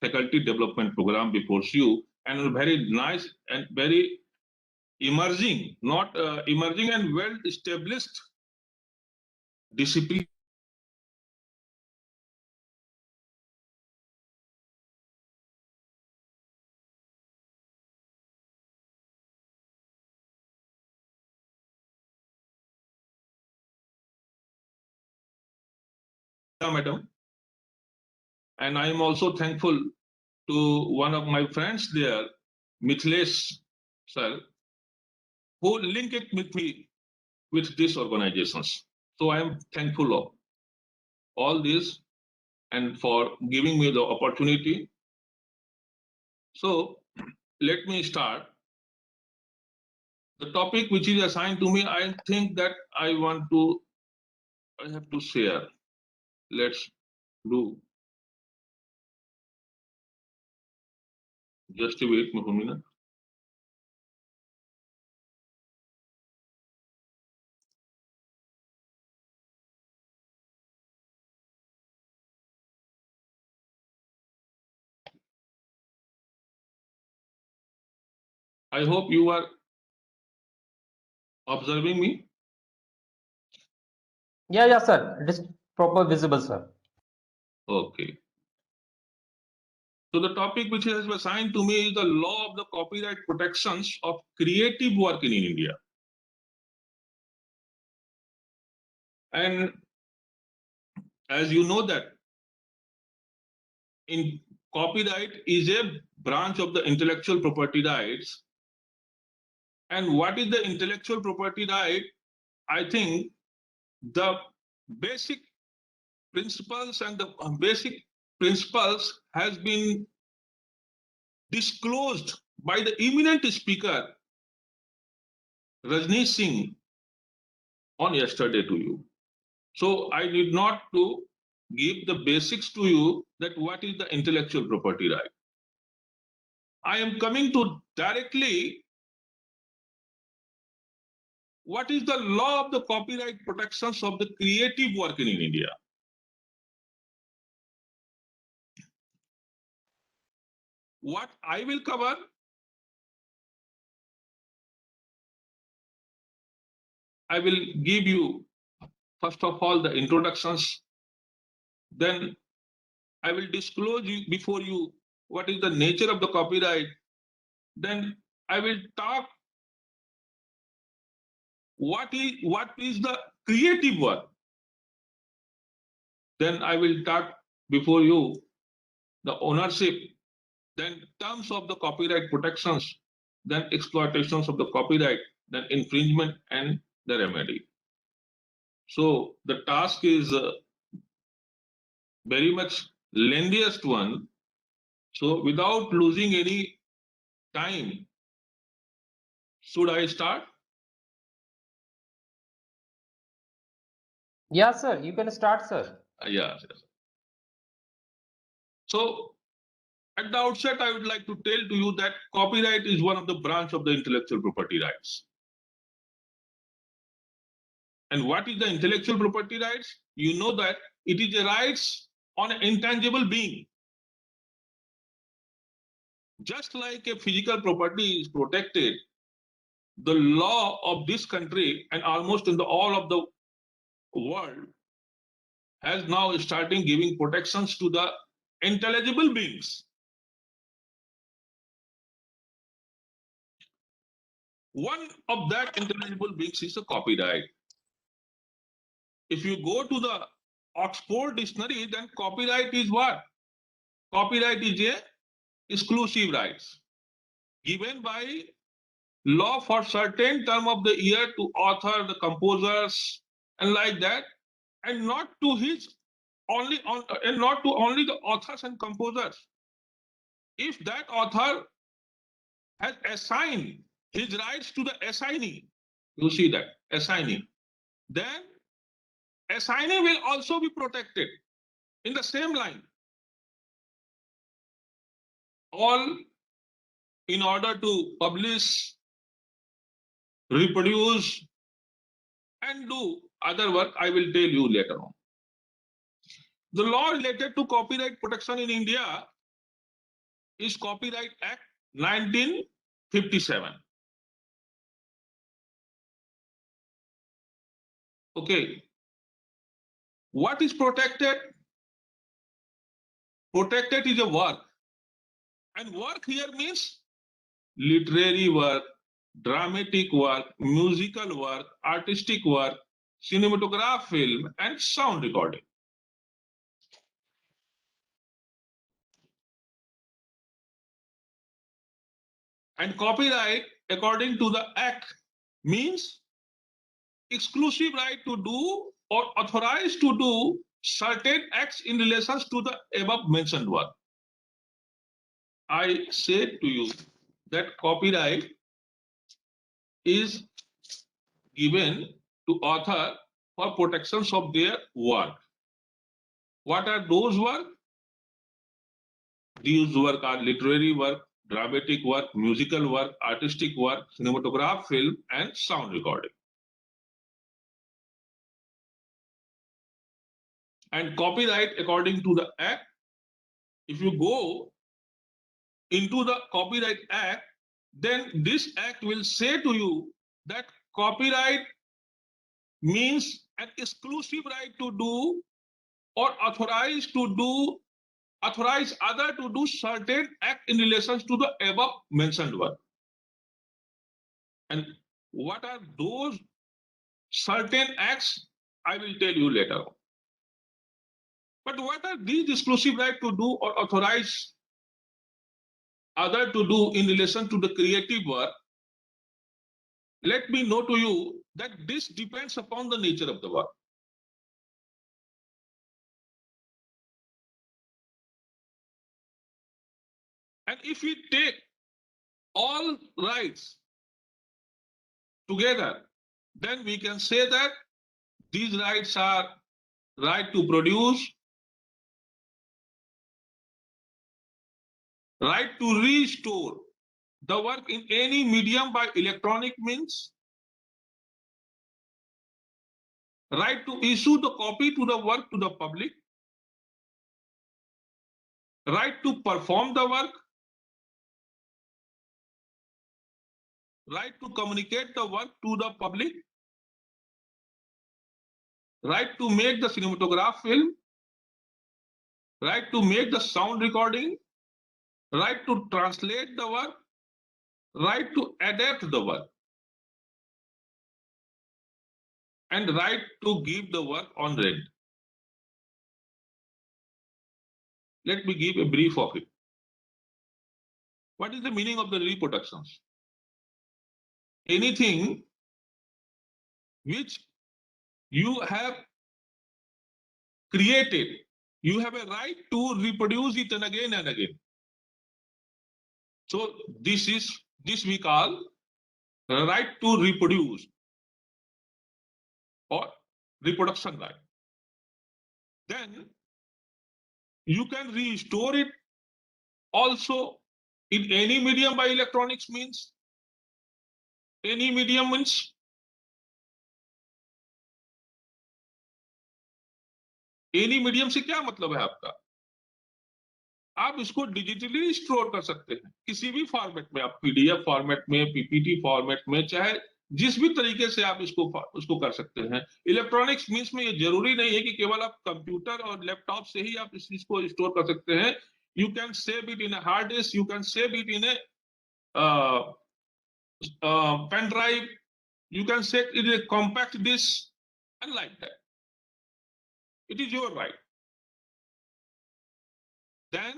faculty development program before you, and a very nice and very emerging, not emerging and well established discipline. Yeah, madam. And I am also thankful to one of my friends there, Mithilesh sir, who linked it with me with these organizations. So I am thankful of all this and for giving me the opportunity. So let me start. The topic which is assigned to me, I think that I have to share. Let's do. Just wait for a minute. I hope you are observing me. Yeah, sir. It is proper visible, sir. Okay. So the topic which has been assigned to me is the law of the copyright protections of creative work in India. And as you know that in copyright is a branch of the intellectual property rights. And what is the intellectual property right? I think the basic principles and the basic principles has been disclosed by the eminent speaker Rajneesh Singh on yesterday to you. So I need not to give the basics to you that what is the intellectual property right. I am coming to directly what is the law of the copyright protections of the creative work in India. What I will cover, I will give you first of all the introductions, then I will disclose you before you what is the nature of the copyright, then I will talk what is the creative work, then I will talk before you the ownership, then terms of the copyright protections, then exploitations of the copyright, then infringement and the remedy. So the task is very much lengthiest one. So without losing any time, should I start? Yeah, sir. You can start, sir. Yes. So at the outset, I would like to tell to you that copyright is one of the branch of the intellectual property rights. And what is the intellectual property rights? You know that it is a rights on an intangible being. Just like a physical property is protected, the law of this country and almost in the all of the world has now starting giving protections to the intelligible beings. One of that intelligible beings is a copyright. If you go to the Oxford dictionary, then copyright is what? Copyright is a exclusive rights given by law for certain term of the year to author, the composers, and like that, and not to his only on and not to only the authors and composers. If that author has assigned his rights to the assignee, you see that assignee, then assignee will also be protected in the same line. All in order to publish, reproduce, and do other work, I will tell you later on. The law related to copyright protection in India is Copyright Act 1957. Okay. What is protected? Protected is a work. And work here means literary work, dramatic work, musical work, artistic work, cinematograph film, and sound recording. And copyright, according to the Act, means exclusive right to do or authorized to do certain acts in relation to the above mentioned work. I said to you that copyright is given to author for protections of their work. What are those work? These work are literary work, dramatic work, musical work, artistic work, cinematograph film, and sound recording. And copyright, according to the Act, if you go into the Copyright Act, then this Act will say to you that copyright means an exclusive right to do or authorize other to do certain act in relation to the above mentioned work. And what are those certain acts? I will tell you later on. But what are these exclusive right to do or authorize other to do in relation to the creative work? Let me know to you that this depends upon the nature of the work. And if we take all rights together, then we can say that these rights are right to produce, right to restore the work in any medium by electronic means, right to issue the copy to the work to the public, right to perform the work, right to communicate the work to the public, right to make the cinematograph film, right to make the sound recording, right to translate the work, right to adapt the work, and right to give the work on rent. Let me give a brief of it. What is the meaning of the reproductions? Anything which you have created, you have a right to reproduce it and again and again. So this we call the right to reproduce or reproduction right. Then you can restore it also in any medium by electronics means. Any medium means any medium से क्या मतलब है आपका? आप इसको digitally store कर सकते हैं किसी भी फॉर्मेट में, आप पीडीएफ फॉर्मेट में, पीपीटी फॉर्मेट में, चाहे जिस भी तरीके से आप उसको कर सकते हैं. इलेक्ट्रॉनिक्स मीन्स में ये जरूरी नहीं है कि केवल आप कंप्यूटर और लैपटॉप से ही आप इस चीज को स्टोर कर सकते हैं. You can save it in a hard disk, you can save it in a pen drive, you can set it in a compact disk, and like that. It is your right. Then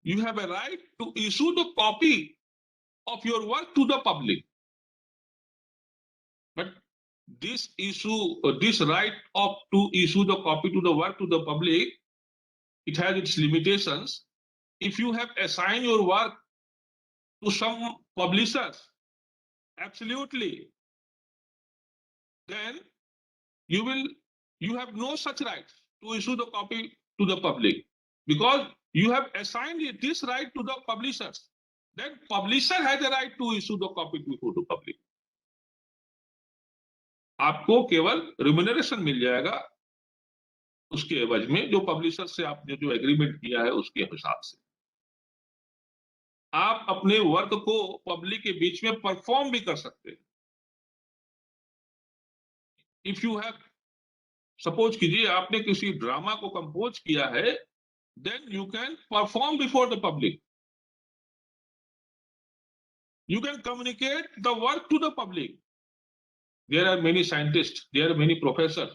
you have a right to issue the copy of your work to the public. But this right of to issue the copy to the work to the public, it has its limitations. If you have assigned your work to some publishers, absolutely, then you have no such right to issue the copy to the public, because you have assigned this right to the publishers. Then publisher has a right to issue the copy to the public. आपको केवल remuneration मिल जाएगा उसके एवज में, जो publisher से आपने जो एग्रीमेंट किया है उसके हिसाब से आप अपने वर्क को पब्लिक के बीच में परफॉर्म भी कर सकते हैं। इफ यू हैव, सपोज कीजिए आपने किसी ड्रामा को कंपोज किया है, then you can perform before the public, you can communicate the work to the public. There are many scientists, there are many professors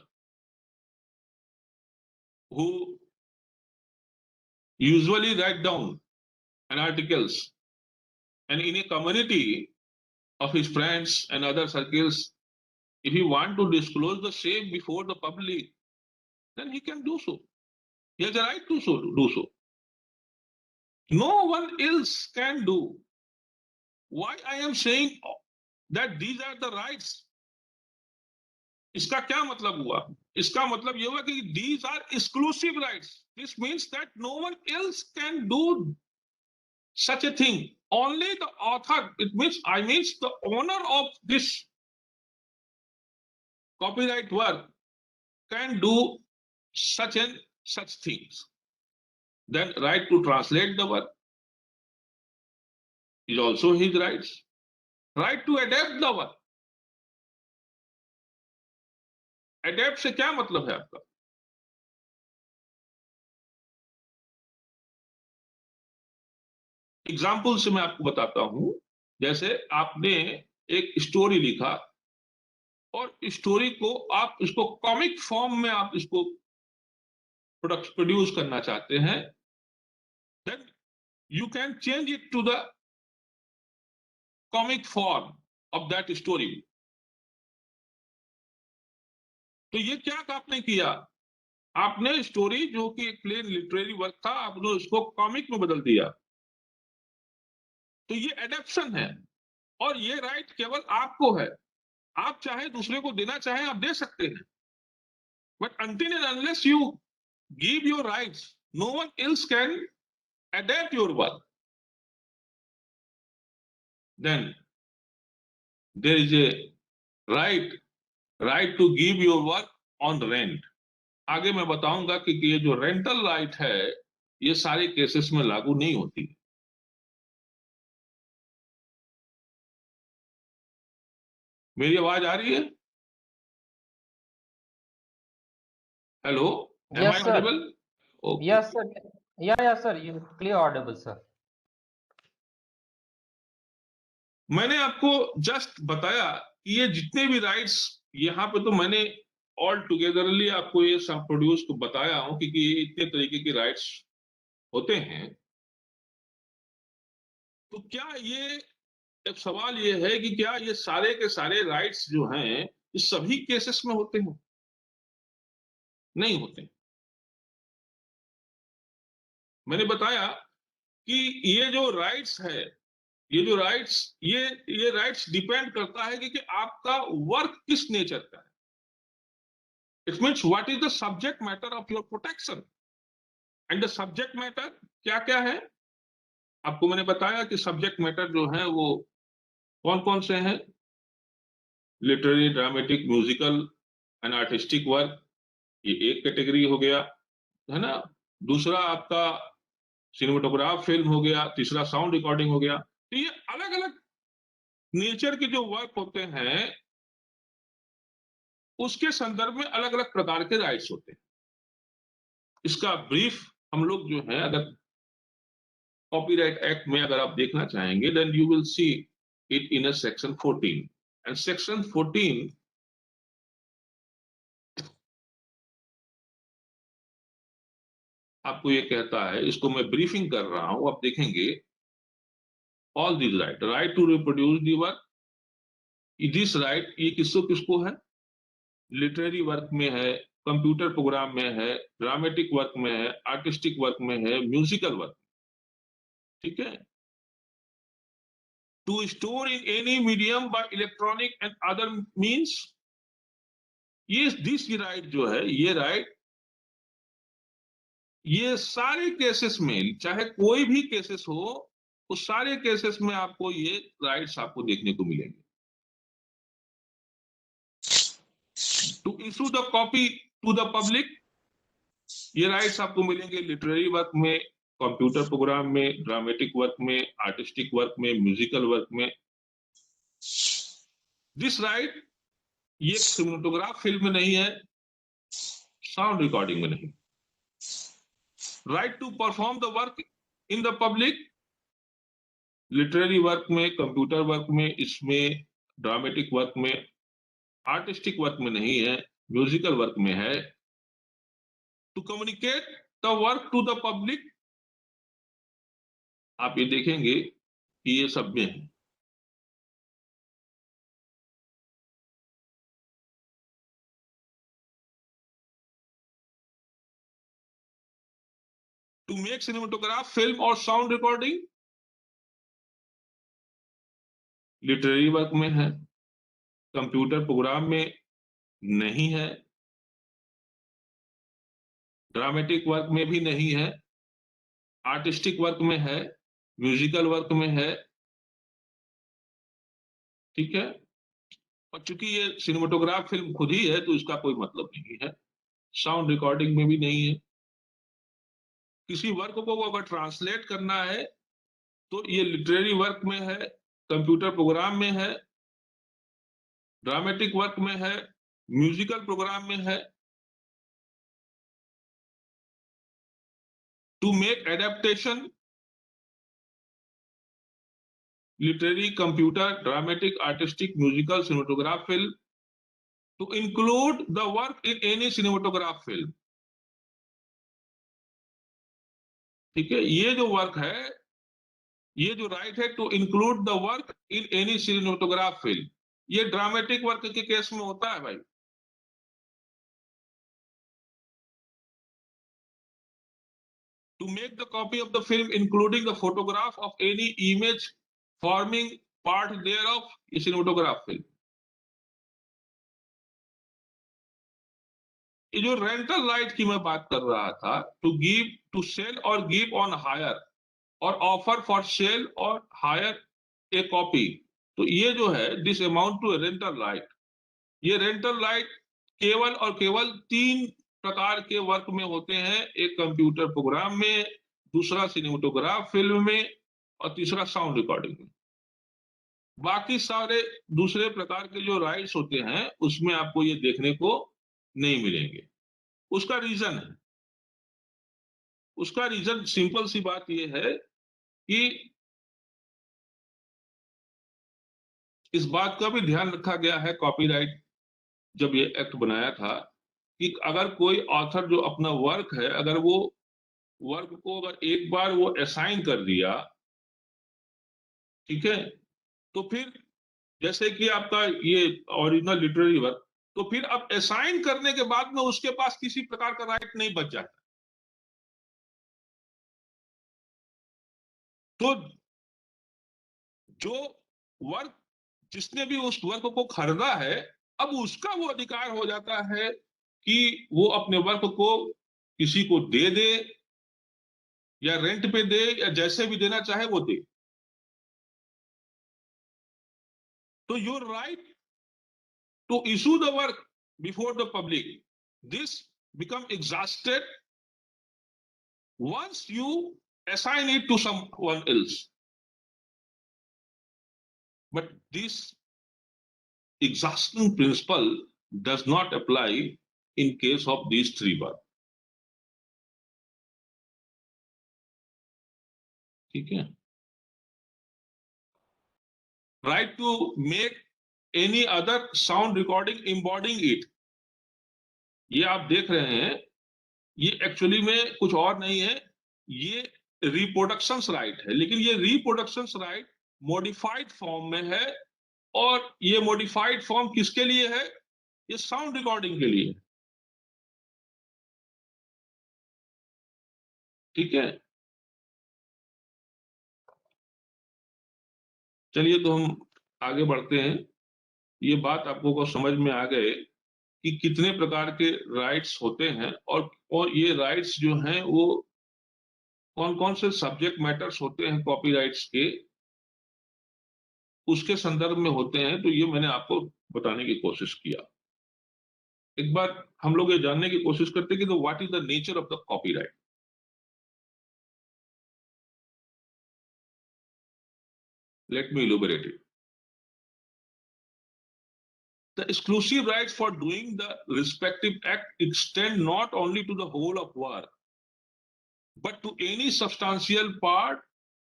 who usually write down an articles, and in a community of his friends and other circles, if he want to disclose the same before the public, then he can do so. He has a right to do so. No one else can do. Why I am saying that these are the rights? इसका क्या मतलब हुआ? इसका मतलब ये हुआ कि these are exclusive rights. This means that no one else can do such a thing. Only the author, it means the owner of this copyright work can do such things. Then right to translate the work is also his rights. Right to adapt the work. Adapt से क्या मतलब है आपका? Example से मैं आपको बताता हूं। जैसे आपने एक स्टोरी लिखा और स्टोरी को आप इसको कॉमिक फॉर्म में आप इसको प्रोड्यूस करना चाहते हैं, then you can change it to the comic form of that story. तो ये क्या आपने किया? आपने स्टोरी जो कि एक प्लेन लिटरेरी वर्क था, आपने उसको कॉमिक में बदल दिया। तो ये एडेप्शन है, और ये राइट केवल आपको है। आप चाहे दूसरे को देना चाहे आप दे सकते हैं, but until and unless you give your rights, no one else can adapt your work. Then there is a right to give your work on rent. आगे मैं बताऊंगा कि ये जो रेंटल राइट है ये सारे केसेस में लागू नहीं होती। मेरी आवाज आ रही है? Hello, am Yes, I sir. audible? Okay. Yes, sir. Yeah, sir. You clear audible, sir. मैंने आपको जस्ट बताया कि ये जितने भी राइट्स यहाँ पे, तो मैंने ऑल टुगेदरली आपको ये सब प्रोड्यूस को बताया हूं कि ये इतने तरीके के राइट्स होते हैं। तो क्या ये एक सवाल ये है कि क्या ये सारे के सारे राइट्स जो हैं ये सभी केसेस में होते हैं? नहीं होते। मैंने बताया कि ये जो राइट्स है, ये राइट्स डिपेंड करता है कि आपका वर्क किस नेचर का है। It means what is the subject matter of your protection, and the subject matter क्या क्या है आपको मैंने बताया कि सब्जेक्ट मैटर जो है वो कौन कौन से हैं। Literary, dramatic, musical and artistic work, ये एक कैटेगरी हो गया, है ना। दूसरा आपका सिनेमेटोग्राफ फिल्म हो गया, तीसरा साउंड रिकॉर्डिंग हो गया। तो ये अलग अलग नेचर के जो वर्क होते हैं उसके संदर्भ में अलग अलग प्रकार के राइट्स होते हैं। इसका ब्रीफ हम लोग जो है, अगर कॉपीराइट एक्ट में अगर आप देखना चाहेंगे, then you will see it in section 14, and section 14 आपको ये कहता है, इसको मैं ब्रीफिंग कर रहा हूं, आप देखेंगे all this right to reproduce the work, this right ये किसको किसको है? लिटरेरी वर्क में है, कंप्यूटर प्रोग्राम में है, ड्रामेटिक वर्क में है, आर्टिस्टिक वर्क में है, म्यूजिकल वर्क, ठीक है। To store in any medium by electronic and other means, ये दिस राइट जो है, ये राइट ये सारे केसेस में, चाहे कोई भी केसेस हो, उस सारे केसेस में आपको ये राइट्स आपको देखने को मिलेंगे। To issue the copy to the public, ये राइट्स आपको मिलेंगे लिटरेरी वर्क में, कंप्यूटर प्रोग्राम में, ड्रामेटिक वर्क में, आर्टिस्टिक वर्क में, म्यूजिकल वर्क में। दिस राइट ये सिनेमेटोग्राफ फिल्म में नहीं है, साउंड रिकॉर्डिंग में नहीं। Right to perform the work in the public, literary work में, कंप्यूटर वर्क में, इसमें ड्रामेटिक वर्क में, आर्टिस्टिक वर्क में नहीं है, म्यूजिकल वर्क में है। To communicate the work to the public, आप ये देखेंगे कि ये सब में है। टू मेक सिनेमेटोग्राफ फिल्म और साउंड रिकॉर्डिंग, लिटरेरी वर्क में है, कंप्यूटर प्रोग्राम में नहीं है, ड्रामेटिक वर्क में भी नहीं है, आर्टिस्टिक वर्क में है, म्यूजिकल वर्क में है। ठीक है, और चूंकि ये सिनेमेटोग्राफ फिल्म खुद ही है तो इसका कोई मतलब नहीं है। साउंड रिकॉर्डिंग में भी नहीं है। किसी वर्क को अगर ट्रांसलेट करना है तो ये लिटरेरी वर्क में है, कंप्यूटर प्रोग्राम में है, ड्रामेटिक वर्क में है, म्यूजिकल प्रोग्राम में है। To make adaptation, literary, computer, dramatic, artistic, musical, cinematograph film, to include the work in any cinematograph film. ठीक है, ये जो वर्क है, ये जो राइट है to include the work in any cinematograph film, ये ड्रामेटिक वर्क के केस में होता है भाई। To make the copy of the film including the photograph of any image forming part thereof, ये cinematograph film। ये जो रेंटल राइट की मैं बात कर रहा था, टू गिव, टू सेल और गिव ऑन हायर और ऑफर फॉर सेल और हायर ए कॉपी, तो ये जो है this amount to rental right. ये रेंटल राइट केवल और केवल 3 प्रकार के वर्क में होते हैं, एक कंप्यूटर प्रोग्राम में, दूसरा सिनेमेटोग्राफ फिल्म में और तीसरा साउंड रिकॉर्डिंग में। बाकी सारे दूसरे प्रकार के जो राइट्स होते हैं उसमें आपको ये देखने को नहीं मिलेंगे। उसका रीजन है, उसका रीजन सिंपल सी बात ये है कि इस बात का भी ध्यान रखा गया है कॉपीराइट जब ये एक्ट बनाया था कि अगर कोई ऑथर जो अपना वर्क है, अगर वो वर्क को अगर एक बार वो असाइन कर दिया, ठीक है, तो फिर जैसे कि आपका ये ओरिजिनल लिटरेरी वर्क, तो फिर अब असाइन करने के बाद में उसके पास किसी प्रकार का राइट नहीं बच जाता। तो जो वर्क, जिसने भी उस वर्क को खरीदा है, अब उसका वो अधिकार हो जाता है कि वो अपने वर्क को किसी को दे या रेंट पे दे या जैसे भी देना चाहे वो दे। तो your right to issue the work before the public, this become exhausted once you assign it to someone else. But this exhaustion principle does not apply in case of these 3 work. ठीक है, right to make any other sound recording embodying it, ये आप देख रहे हैं, ये actually में कुछ और नहीं है, ये रिप्रोडक्शंस राइट है, लेकिन ये रिप्रोडक्शंस राइट मॉडिफाइड फॉर्म में है। और ये मॉडिफाइड फॉर्म किसके लिए है? ये साउंड रिकॉर्डिंग के लिए। ठीक है, चलिए तो हम आगे बढ़ते हैं। ये बात आपको को समझ में आ गए कि कितने प्रकार के राइट्स होते हैं और ये राइट्स जो हैं वो कौन कौन से सब्जेक्ट मैटर्स होते हैं कॉपीराइट्स के, उसके संदर्भ में होते हैं। तो ये मैंने आपको बताने की कोशिश किया। एक बार हम लोग ये जानने की कोशिश करते हैं कि what is the nature of the copyright. Let me elaborate it. The exclusive rights for doing the respective act extend not only to the whole of work, but to any substantial part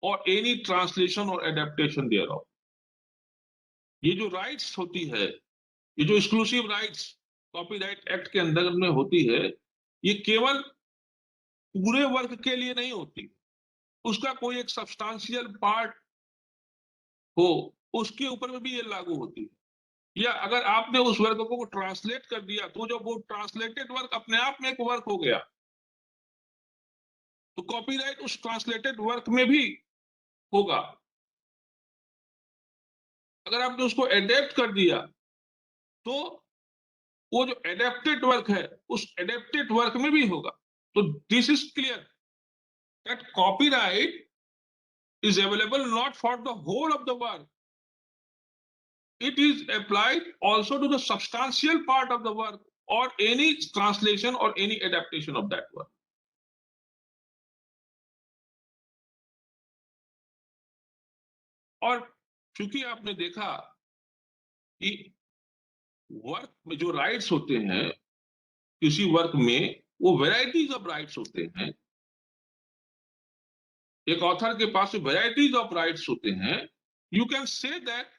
or any translation or adaptation thereof। ये जो rights होती है, ये जो exclusive rights copyright act के अंदर में होती है, ये केवल पूरे वर्क के लिए नहीं होती, उसका कोई एक सब्सटेंशियल पार्ट हो उसके ऊपर में भी ये लागू होती है। या अगर आपने उस वर्क को ट्रांसलेट कर दिया तो जो वो ट्रांसलेटेड वर्क अपने आप में एक वर्क हो गया, तो कॉपीराइट उस ट्रांसलेटेड वर्क में भी होगा। अगर आपने उसको एडेप्ट कर दिया तो वो जो एडेप्टेड वर्क है उस एडेप्टेड वर्क में भी होगा। तो this is clear that copyright is available not for the whole of the work, it is applied also to the substantial part of the work or any translation or any adaptation of that work। और क्योंकि आपने देखा कि work में जो rights होते हैं, किसी वर्क में वो वेराइटीज ऑफ राइट्स होते हैं, एक ऑथर के पास वेराइटीज ऑफ राइट्स होते हैं, you can say that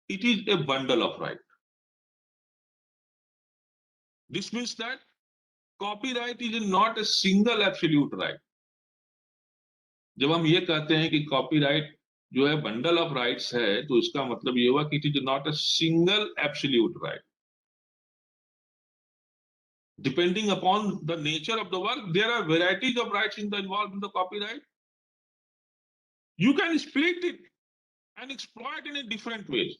it is a bundle of right। This means that copyright is not a single absolute right। जब हम ये कहते हैं कि कॉपीराइट जो है बंडल ऑफ राइट्स है, तो इसका मतलब ये हुआ कि it is not a single absolute right. Depending upon the nature of the work there are varieties of rights in the involve in the copyright. You can split it and exploit in a different ways.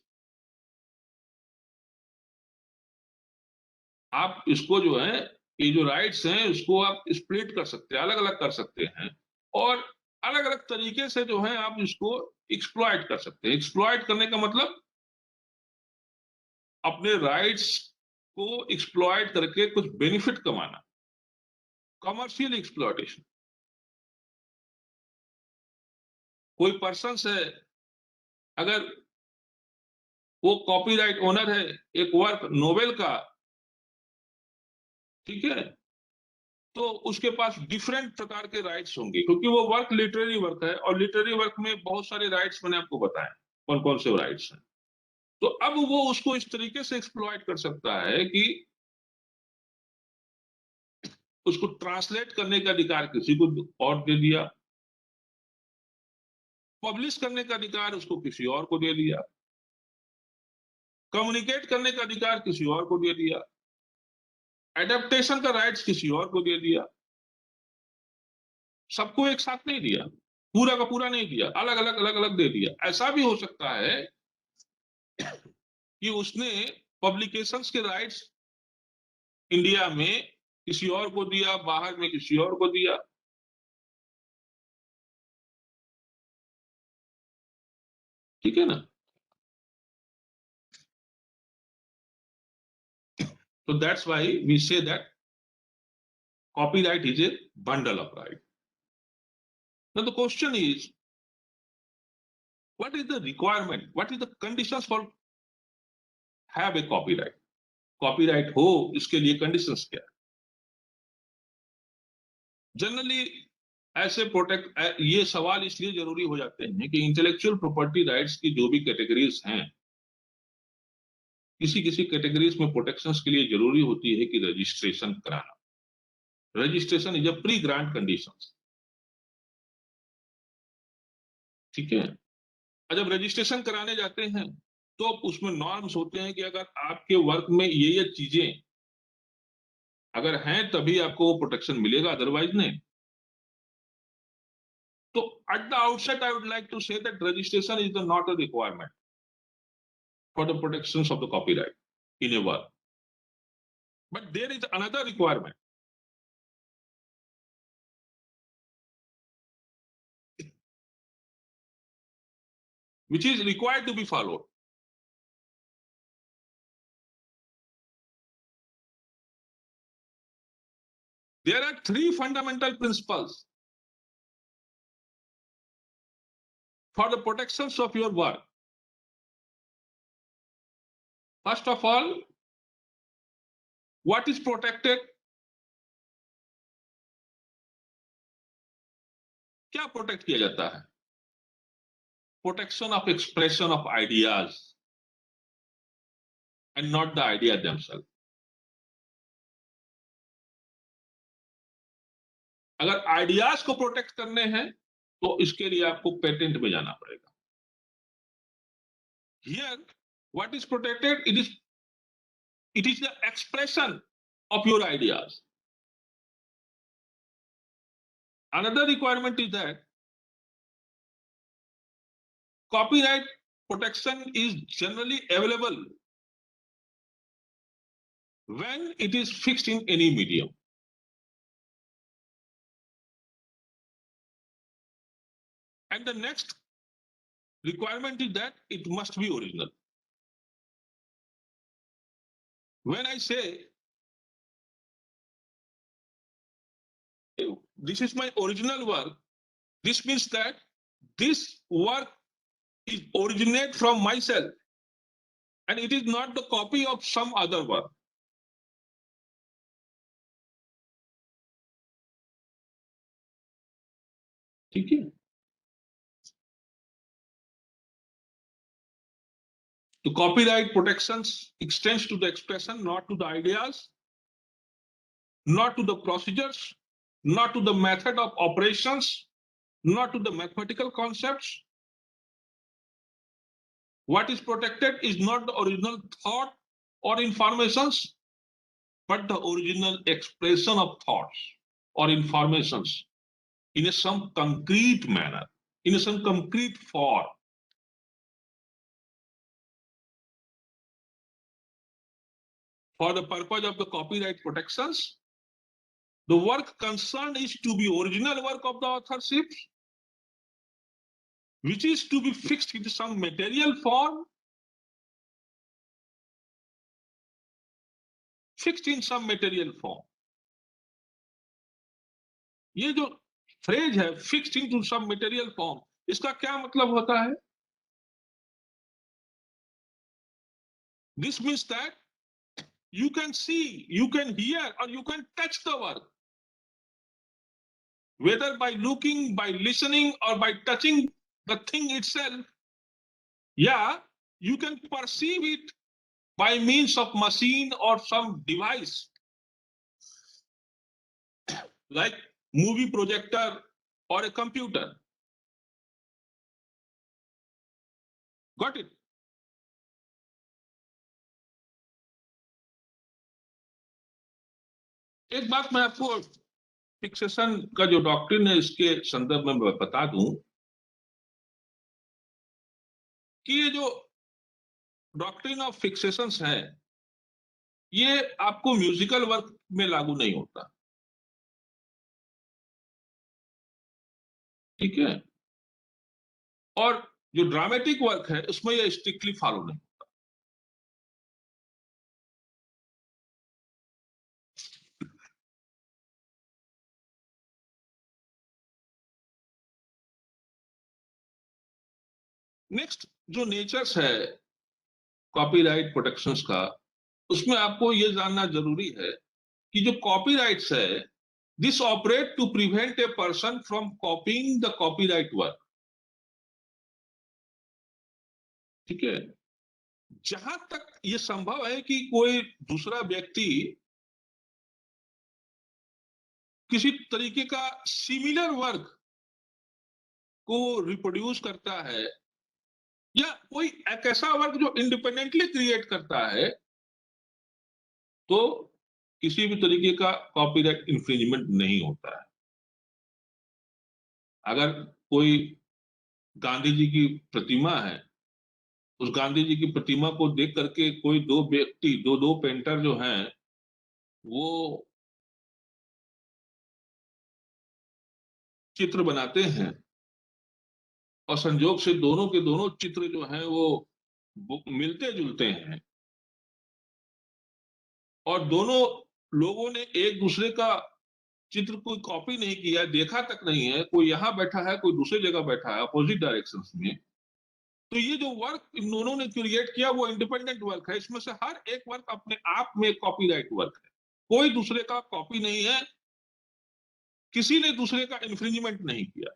आप इसको जो है, ये जो rights हैं उसको आप split कर सकते हैं, अलग अलग कर सकते हैं, और अलग अलग तरीके से जो है आप इसको एक्सप्लॉइट कर सकते हैं। एक्सप्लॉइट करने का मतलब अपने राइट्स को एक्सप्लॉइट करके कुछ बेनिफिट कमाना, कमर्शियल एक्सप्लॉइटेशन। कोई पर्सन है, अगर वो कॉपीराइट ओनर है एक वर्क नोवेल का, ठीक है, तो उसके पास डिफरेंट प्रकार के राइट्स होंगे, क्योंकि वो वर्क लिटरेरी वर्क है, और लिटरेरी वर्क में बहुत सारे राइट्स मैंने आपको बताए कौन कौन से राइट्स हैं। तो अब वो उसको इस तरीके से एक्सप्लॉइट कर सकता है कि उसको ट्रांसलेट करने का अधिकार किसी को और दे दिया, पब्लिश करने का अधिकार उसको किसी और को दे दिया, कम्युनिकेट करने का अधिकार किसी और को दे दिया, एडेप्टेशन का राइट्स किसी और को दे दिया। सबको एक साथ नहीं दिया, पूरा का पूरा नहीं दिया, अलग अलग अलग अलग दे दिया। ऐसा भी हो सकता है कि उसने पब्लिकेशंस के राइट्स इंडिया में किसी और को दिया, बाहर में किसी और को दिया। ठीक है ना? So that's why we say that copyright is a bundle of right। Now the question is, what is the requirement? What is the conditions for have a copyright? Copyright हो इसके लिए conditions क्या है? Generally ऐसे protect, ये सवाल इसलिए जरूरी हो जाते हैं कि इंटेलेक्चुअल प्रॉपर्टी राइट्स की जो भी कैटेगरीज हैं, किसी किसी कैटेगरीज में प्रोटेक्शंस के लिए जरूरी होती है कि रजिस्ट्रेशन कराना। Registration is a pre grant condition. ठीक है? और जब रजिस्ट्रेशन कराने जाते हैं तो उसमें नॉर्म्स होते हैं कि अगर आपके वर्क में ये चीजें अगर हैं तभी आपको वो प्रोटेक्शन मिलेगा, अदरवाइज नहीं। तो at the outset I would like to say that registration is not a requirement for the protections of the copyright in a work, but there is another requirement which is required to be followed। There are three fundamental principles for the protections of your work. First of all, what is protected? क्या protect किया जाता है? Protection of expression of ideas and not the idea themselves. अगर ideas को protect करने हैं तो इसके लिए आपको पेटेंट में जाना पड़ेगा. Here, what is protected? It is the expression of your ideas. Another requirement is that copyright protection is generally available when it is fixed in any medium. And the next requirement is that it must be original. When I say this is my original work, this means that this work is originate from myself and it is not the copy of some other work. ठीक है? The copyright protections extends to the expression, not to the ideas, not to the procedures, not to the method of operations, not to the mathematical concepts. What is protected is not the original thought or informations, but the original expression of thoughts or informations in some concrete manner, in some concrete form. For the purpose of the copyright protections, the work concerned is to be original work of the authorship, which is to be fixed in some material form, fixed in some material form. ये जो phrase है fixed into some material form, इसका क्या मतलब होता है? This means that you can see, you can hear, or you can touch the work, whether by looking, by listening, or by touching the thing itself. Yeah, you can perceive it by means of machine or some device like movie projector or a computer. Got it? एक बात मैं आपको fixation का जो doctrine है इसके संदर्भ में मैं बता दूं कि ये जो डॉक्ट्रिन ऑफ फिक्सेशंस है ये आपको म्यूजिकल वर्क में लागू नहीं होता. ठीक है? और जो ड्रामेटिक वर्क है उसमें ये स्ट्रिक्टली फॉलो नहीं. नेक्स्ट जो नेचर्स है कॉपीराइट प्रोटेक्शंस का, उसमें आपको ये जानना जरूरी है कि जो कॉपीराइट्स है this operate to prevent a person from copying the copyright work. ठीक है? जहां तक ये संभव है कि कोई दूसरा व्यक्ति किसी तरीके का सिमिलर वर्क को रिप्रोड्यूस करता है या कोई एक ऐसा वर्क जो इंडिपेंडेंटली क्रिएट करता है, तो किसी भी तरीके का कॉपीराइट इंफ्रिंजमेंट नहीं होता है. अगर कोई गांधी जी की प्रतिमा है, उस गांधी जी की प्रतिमा को देख करके कोई दो व्यक्ति दो पेंटर जो हैं वो चित्र बनाते हैं और संजोग से दोनों के दोनों चित्र जो हैं वो मिलते जुलते हैं और दोनों लोगों ने एक दूसरे का चित्र कोई कॉपी नहीं किया, देखा तक नहीं है, कोई यहाँ बैठा है, कोई दूसरी जगह बैठा है अपोजिट डायरेक्शन में, तो ये जो वर्क इन दोनों ने क्रिएट किया वो इंडिपेंडेंट वर्क है। इसमें से हर एक वर्क अपने आप में कॉपीराइट वर्क है, कोई दूसरे का कॉपी नहीं है, किसी ने दूसरे का इंफ्रिंजमेंट नहीं किया।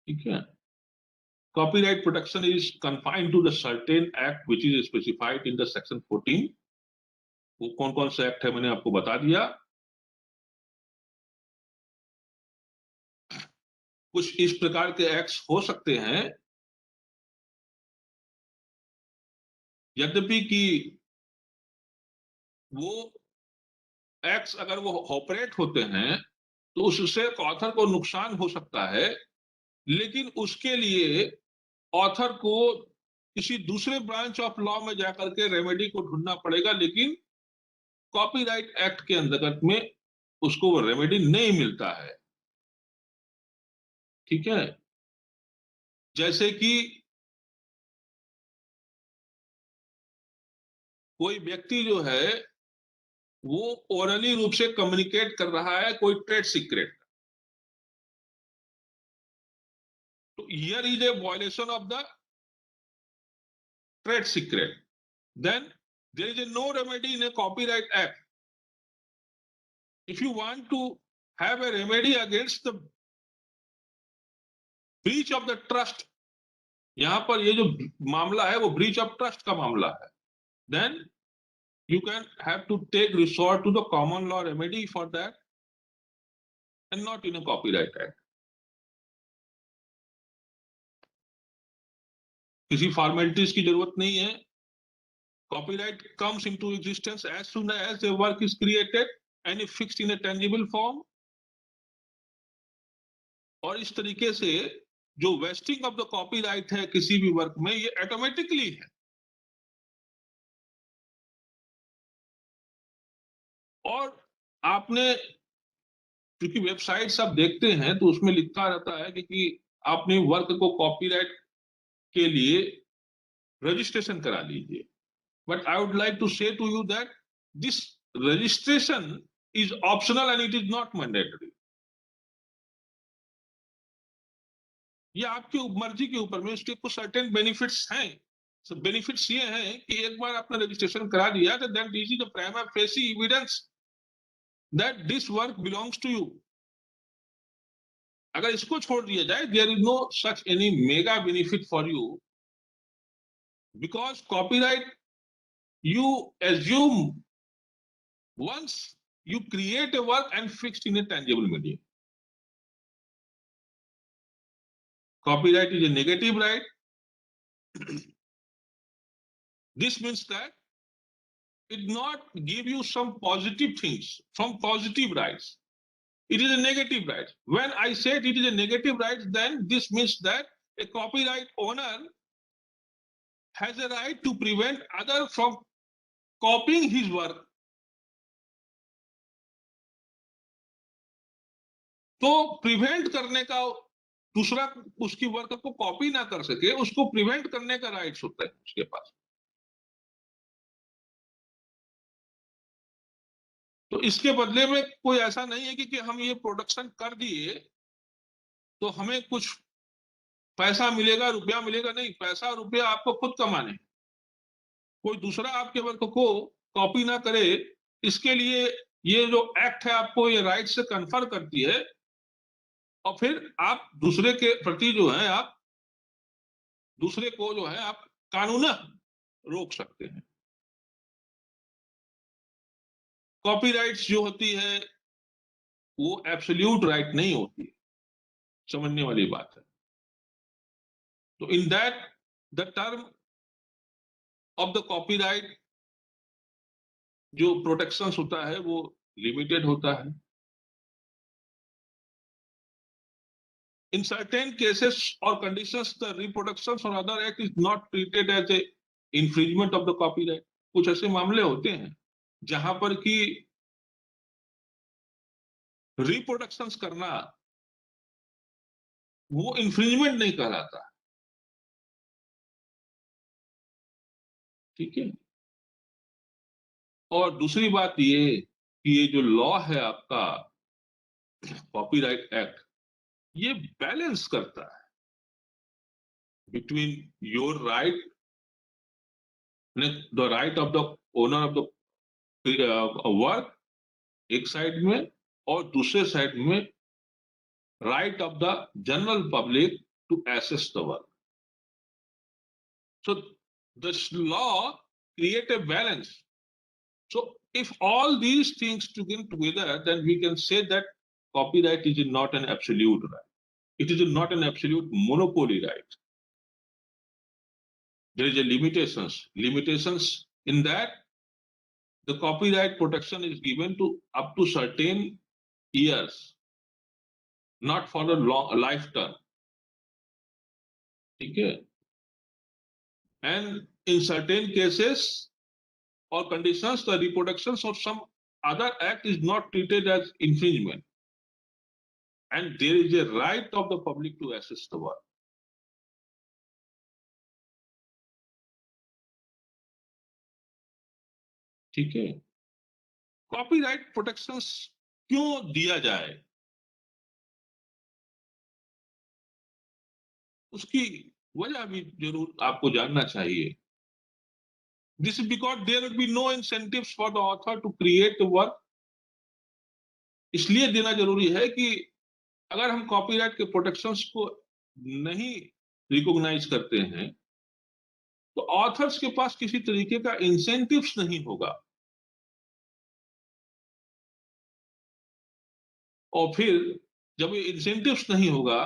ठीक है। Copyright protection is confined to the certain act which is specified in the section 14. वो कौन कौन से एक्ट है मैंने आपको बता दिया। कुछ इस प्रकार के एक्ट्स हो सकते हैं, यद्यपि कि वो एक्ट्स अगर वो ऑपरेट होते हैं तो उससे ऑथर को नुकसान हो सकता है, लेकिन उसके लिए ऑथर को किसी दूसरे ब्रांच ऑफ लॉ में जाकर के रेमेडी को ढूंढना पड़ेगा, लेकिन कॉपीराइट एक्ट के अंतर्गत में उसको वो रेमेडी नहीं मिलता है। ठीक है। जैसे कि कोई व्यक्ति जो है वो ओरली रूप से कम्युनिकेट कर रहा है कोई ट्रेड सीक्रेट, तो here is a violation of the trade secret, then there is a no remedy in a copyright act. If you want to have a remedy against the breach of the trust, यहां पर ये जो मामला है वो breach of trust का मामला है, then you can have to take resort to the common law remedy for that and not in a copyright act. किसी फॉर्मेलिटीज की जरूरत नहीं है। Copyright comes into existence as soon as a work is created and is fixed in a tangible form. और इस तरीके से जो वेस्टिंग ऑफ द कॉपीराइट है किसी भी वर्क में, ये ऑटोमेटिकली है। और आपने क्योंकि वेबसाइट्स आप देखते हैं तो उसमें लिखा रहता है कि आपने वर्क को कॉपीराइट के लिए रजिस्ट्रेशन करा लीजिए, but I would like to say to you that this registration is optional and it is not mandatory. ये आपकी मर्जी के ऊपर में, उसके कुछ सर्टेन बेनिफिट्स हैं। so बेनिफिट्स ये हैं कि एक बार आपने रजिस्ट्रेशन करा दिया तो that this is the prima facie evidence that this work belongs to you. अगर इसको छोड़ दिया जाए, there is no such any mega benefit for you, because copyright you assume once you create a work and fixed in a tangible medium. Copyright is a negative right. This means that it not give you some positive things, some positive rights. It is a negative right. When I said it is a negative right, then this means that a copyright owner has a right to prevent other from copying his work. तो prevent करने का, दूसरा उसकी work को copy ना कर सके, उसको प्रिवेंट करने का राइट्स होता है उसके पास। तो इसके बदले में कोई ऐसा नहीं है कि हम ये प्रोडक्शन कर दिए तो हमें कुछ पैसा मिलेगा, रुपया मिलेगा। नहीं, पैसा रुपया आपको खुद कमाने, कोई दूसरा आपके वर्क को कॉपी ना करे, इसके लिए ये जो एक्ट है आपको ये राइट से कन्फर करती है, और फिर आप दूसरे के प्रति जो है आप दूसरे को जो है आप कानूनन रोक सकते हैं। कॉपीराइट्स जो होती है वो एब्सोल्यूट राइट नहीं होती, समझने वाली बात है। तो in that the term of the copyright जो प्रोटेक्शन होता है वो लिमिटेड होता है। In certain cases or conditions, the reproductions or other act is not treated as a infringement of the copyright. कुछ ऐसे मामले होते हैं जहां पर कि रिप्रोडक्शंस करना वो इंफ्रिंजमेंट नहीं कहलाता। ठीक है। और दूसरी बात ये कि ये जो लॉ है आपका कॉपीराइट एक्ट, ये बैलेंस करता है between your right, the right of the owner of the work एक साइड में, और दूसरे साइड में right of the general public to access the work. So this law create a balance. So if all these things together, then we can say that copyright is not an absolute right. It is not an absolute monopoly right. There is a limitations in that the copyright protection is given to up to certain years, not for a long lifetime. Okay. And in certain cases or conditions, the reproductions of some other act is not treated as infringement. And there is a right of the public to access the work. ठीक है। Copyright protections क्यों दिया जाए, उसकी वजह भी जरूर आपको जानना चाहिए। This is because there will be no incentives for the author to create the work. इसलिए देना जरूरी है कि अगर हम कॉपीराइट के प्रोटेक्शंस को नहीं रिकॉग्नाइज करते हैं तो ऑथर्स के पास किसी तरीके का इंसेंटिव्स नहीं होगा, और फिर जब ये इंसेंटिव्स नहीं होगा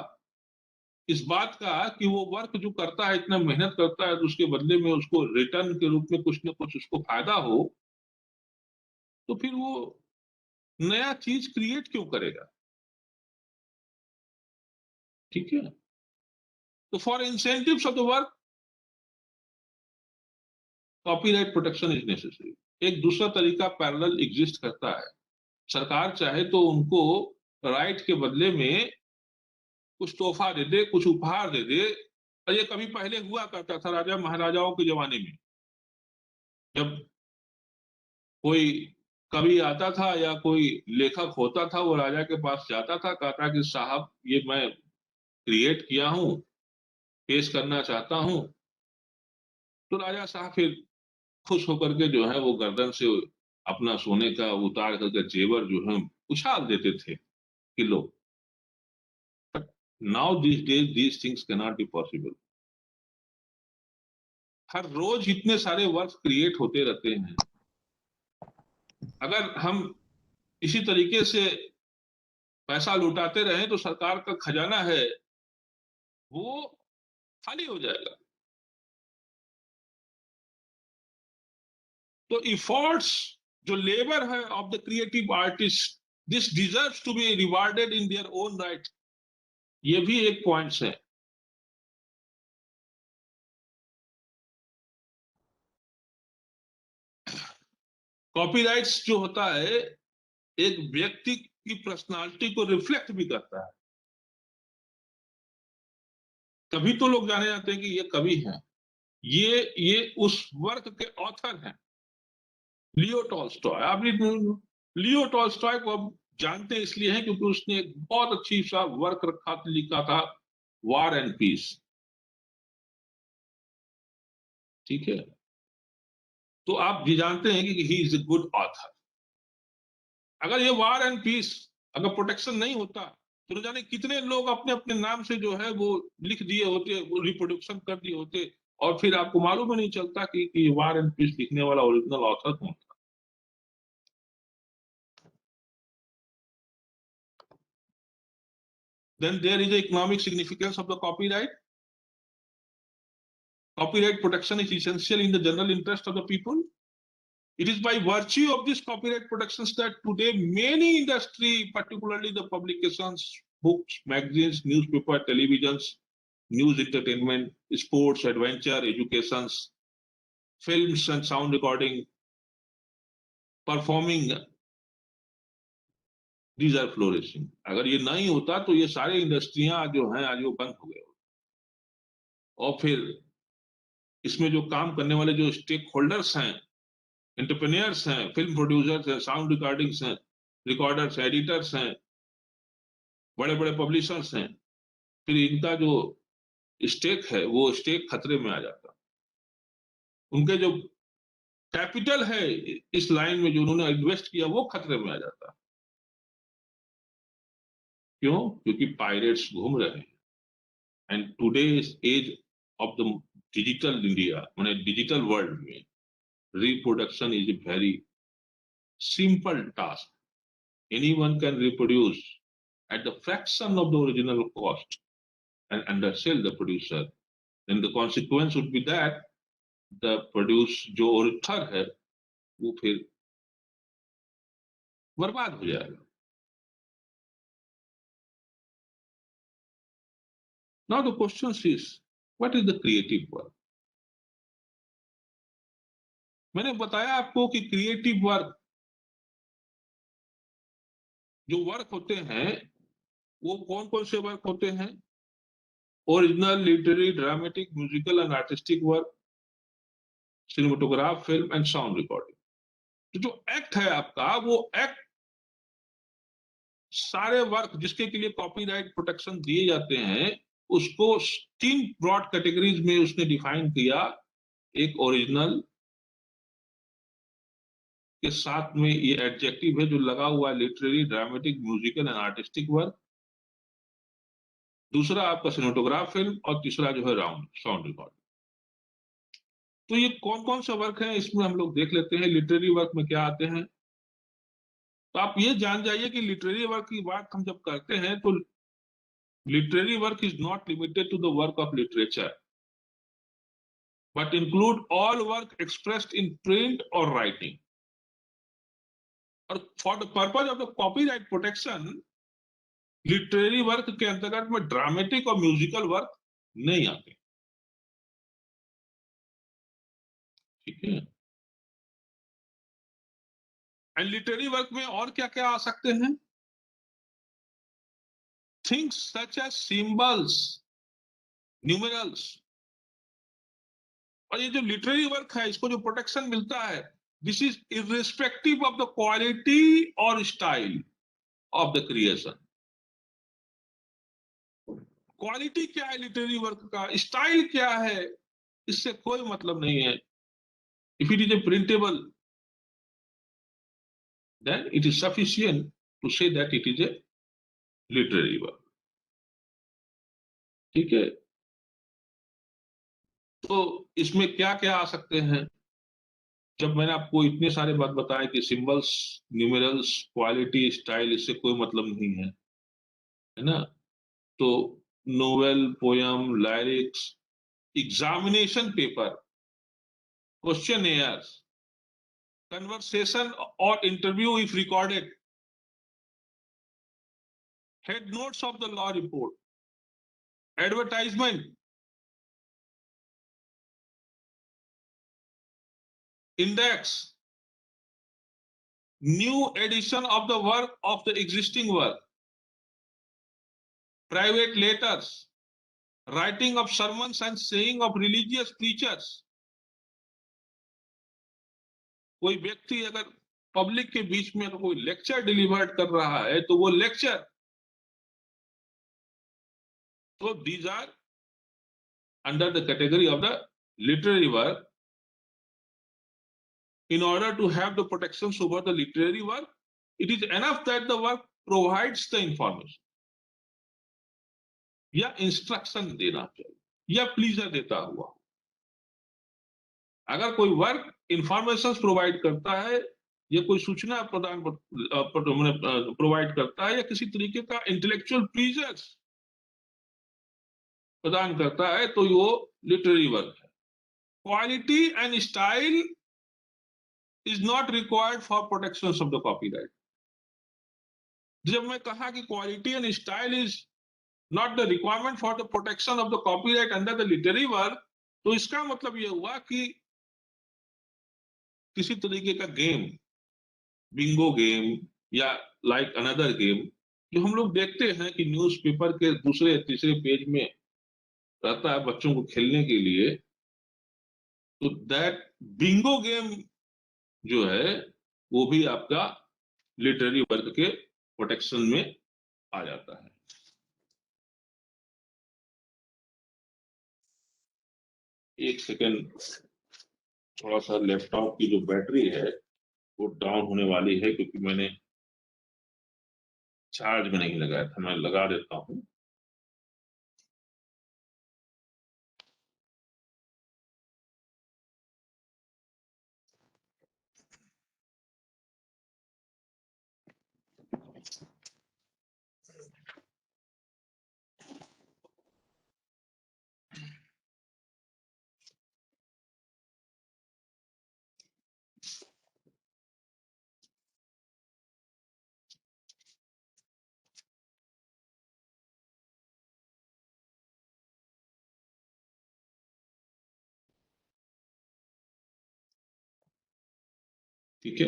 इस बात का कि वो वर्क जो करता है, इतना मेहनत करता है, तो उसके बदले में उसको रिटर्न के रूप में कुछ ना कुछ उसको फायदा हो, तो फिर वो नया चीज क्रिएट क्यों करेगा। ठीक है। तो for incentives of the work copyright protection is necessary. एक दूसरा तरीका पैरेलल एग्जिस्ट करता है। सरकार चाहे तो उनको राइट के बदले में कुछ तोहफा दे दे, कुछ उपहार दे दे। और ये कभी पहले हुआ करता था राजा महाराजाओं के जमाने में, जब कोई कवि आता था या कोई लेखक होता था, वो राजा के पास जाता था, कहता कि साहब ये मैं क्रिएट किया हूं, पेश करना चाहता हूं। तो राजा साहब फिर खुश होकर के जो है वो गर्दन से अपना सोने का उतार करके जेवर जो है उछाल देते थे कि लो। Now this days these things can not be possible. हर रोज इतने सारे वर्क क्रिएट होते रहते हैं, अगर हम इसी तरीके से पैसा लुटाते रहें तो सरकार का खजाना है वो खाली हो जाएगा। तो इफोर्ट्स, जो लेबर है of the creative artist, this deserves to be rewarded in their own right. ये भी एक पॉइंट्स है। कॉपीराइट्स जो होता है एक व्यक्ति की पर्सनालिटी को रिफ्लेक्ट भी करता है। तभी तो लोग जाने जाते हैं कि ये कवि हैं, ये उस वर्क के ऑथर हैं। लियो टॉल्स्टॉय, आपने लियो टॉल्स्टॉय को अब जानते इसलिए हैं क्योंकि उसने एक बहुत अच्छी सा वर्क लिखा था, वार एंड पीस। ठीक है। तो आप भी जानते हैं कि ही इज ए गुड ऑथर। अगर ये वार एंड पीस अगर प्रोटेक्शन नहीं होता तो न जाने कितने लोग अपने अपने नाम से जो है वो लिख दिए होते, वो रिप्रोडक्शन कर दिए होते, और फिर आपको मालूम ही नहीं चलता कि वार एंड पीस लिखने वाला ओरिजिनल ऑथर कौन था। Then there is the economic significance of the copyright. Copyright protection is essential in the general interest of the people. It is by virtue of this copyright protections that today many industry, particularly the publications, books, magazines, newspaper, televisions, news, entertainment, sports, adventure, educations, films and sound recording, performing, these are flourishing. अगर ये नहीं होता तो ये सारे इंडस्ट्रियां जो हैं आज वो बंद हो गए। और फिर इसमें जो काम करने वाले जो स्टेक होल्डर्स हैं, एंटरप्रेन्योर्स हैं, फिल्म प्रोड्यूसर्स हैं, साउंड रिकॉर्डिंग्स हैं, रिकॉर्डर्स, एडिटर्स हैं, बड़े बड़े पब्लिशर्स हैं, फिर इनका जो स्टेक है वो स्टेक खतरे में आ जाता। उनके जो कैपिटल है इस लाइन में जो उन्होंने इन्वेस्ट किया वो खतरे में आ जाता। क्यों? क्योंकि पायरेट्स घूम रहे हैं। And today's age of the digital India, माने डिजिटल वर्ल्ड में reproduction is a very simple task. Anyone can reproduce at the fraction of the original cost and undersell the producer. Then the consequence would be that the produce जो author है वो फिर बर्बाद हो जाएगा। Now the question is, what is the creative work? मैंने बताया आपको कि क्रिएटिव वर्क जो वर्क होते हैं वो कौन कौन से वर्क होते हैं? Original, literary, dramatic, musical and artistic work, cinematograph, film and sound recording. तो जो एक्ट है आपका वो एक्ट सारे वर्क जिसके के लिए कॉपीराइट प्रोटेक्शन दिए जाते हैं उसको 3 ब्रॉड कैटेगरीज में उसने डिफाइन किया। एक ओरिजिनल के साथ में ये एडजेक्टिव है जो लगा हुआ है, literary, dramatic, musical and artistic work. दूसरा आपका सिनेमेटोग्राफ, फिल्म, और तीसरा जो है साउंड रिकॉर्डिंग। तो ये कौन कौन सा वर्क है इसमें हम लोग देख लेते हैं। लिटरेरी वर्क में क्या आते हैं, तो आप ये जान जाइए कि लिटरेरी वर्क की बात हम जब करते हैं तो literary work is not limited to the work of literature but include all work expressed in print or writing. और for the purpose of the copyright protection, literary work के अंतर्गत में ड्रामेटिक और म्यूजिकल वर्क नहीं आते। ठीक है। And literary work में और क्या क्या आ सकते हैं? Things such as symbols, numerals. और ये जो लिटरेरी वर्क है इसको जो प्रोटेक्शन मिलता है, this is irrespective of the quality और style of the creation. Quality क्या है लिटरेरी वर्क का, स्टाइल क्या है, इससे कोई मतलब नहीं है। If it is a printable then it is sufficient to say that it is a literary work. ठीक है। तो इसमें क्या क्या आ सकते हैं? जब मैंने आपको इतने सारे बात बताया कि सिंबल्स, न्यूमेरल्स, क्वालिटी, स्टाइल, इससे कोई मतलब नहीं है ना। तो novel, poem, lyrics, examination paper, question, conversation or interview if recorded, head notes of the law report, advertisement, index, new edition of the work of the existing work, private letters, writing of sermons and saying of religious preachers। कोई व्यक्ति अगर public के बीच में कोई lecture delivered कर रहा है तो वो लेक्चर, तो these are under the category of the literary work। In order to have the protections over the literary work, it is enough that the work provides the information या instruction देना चाहिए या प्लीजर देता हुआ। अगर कोई work information provide करता है या कोई सूचना प्रदान प्रोवाइड करता है या किसी तरीके का इंटेलेक्चुअल प्लीजर्स प्रदान करता है तो वो लिटरेरी वर्क है। Quality and style is not required for protection of the copyright। जब मैं कहा कि quality and style is not the requirement for the protection of the copyright under the literary work, तो इसका मतलब ये हुआ कि किसी तरीके का गेम, बिंगो गेम या लाइक अनदर गेम जो हम लोग देखते हैं कि न्यूज़पेपर के दूसरे तीसरे पेज में रहता है बच्चों को खेलने के लिए, तो दैट बिंगो गेम जो है वो भी आपका लिटरेरी वर्क के प्रोटेक्शन में आ जाता है। एक सेकेंड, थोड़ा सा लैपटॉप की जो बैटरी है वो डाउन होने वाली है, क्योंकि मैंने चार्ज में नहीं लगाया था। मैं लगा देता हूँ। ठीक है,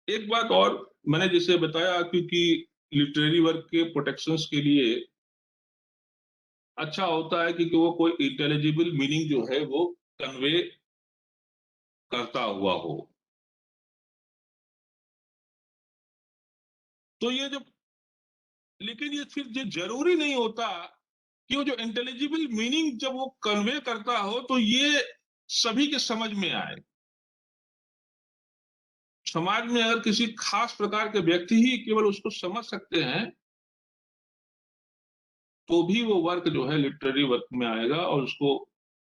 एक बात और मैंने जैसे बताया, क्योंकि लिटरेरी वर्क के प्रोटेक्शंस के लिए अच्छा होता है कि वो कोई इंटेलिजिबल मीनिंग जो है वो कन्वे करता हुआ हो। तो ये जो, लेकिन ये फिर ये जरूरी नहीं होता कि वो जो इंटेलिजिबल मीनिंग जब वो कन्वे करता हो तो ये सभी के समझ में आए। समाज में अगर किसी खास प्रकार के व्यक्ति ही केवल उसको समझ सकते हैं तो भी वो वर्क जो है लिटरेरी वर्क में आएगा और उसको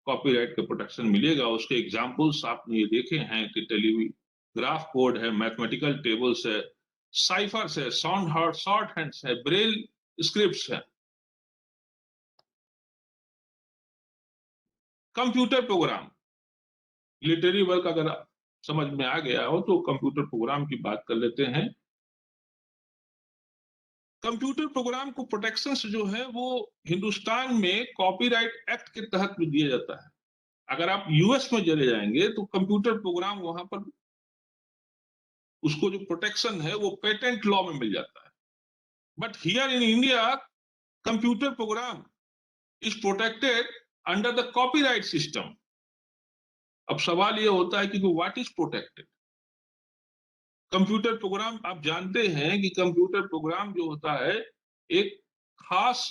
कॉपीराइट का प्रोटेक्शन मिलेगा। उसके एग्जांपल्स आपने ये देखे हैं कि टेलीग्राफ कोड है, मैथमेटिकल टेबल्स है, साइफर्स है, शॉर्ट हैंड्स है, ब्रेल स्क्रिप्ट्स है, कंप्यूटर प्रोग्राम। लिटरेरी वर्क अगर समझ में आ गया हो तो कंप्यूटर प्रोग्राम की बात कर लेते हैं। कंप्यूटर प्रोग्राम को प्रोटेक्शन जो है वो हिंदुस्तान में कॉपीराइट एक्ट के तहत भी दिया जाता है। अगर आप यूएस में चले जाएंगे तो कंप्यूटर प्रोग्राम वहां पर उसको जो प्रोटेक्शन है वो पेटेंट लॉ में मिल जाता है। But here in India computer program is protected under the copyright system. अब सवाल ये होता है कि what is protected. Computer program आप जानते हैं कि कंप्यूटर प्रोग्राम जो होता है एक खास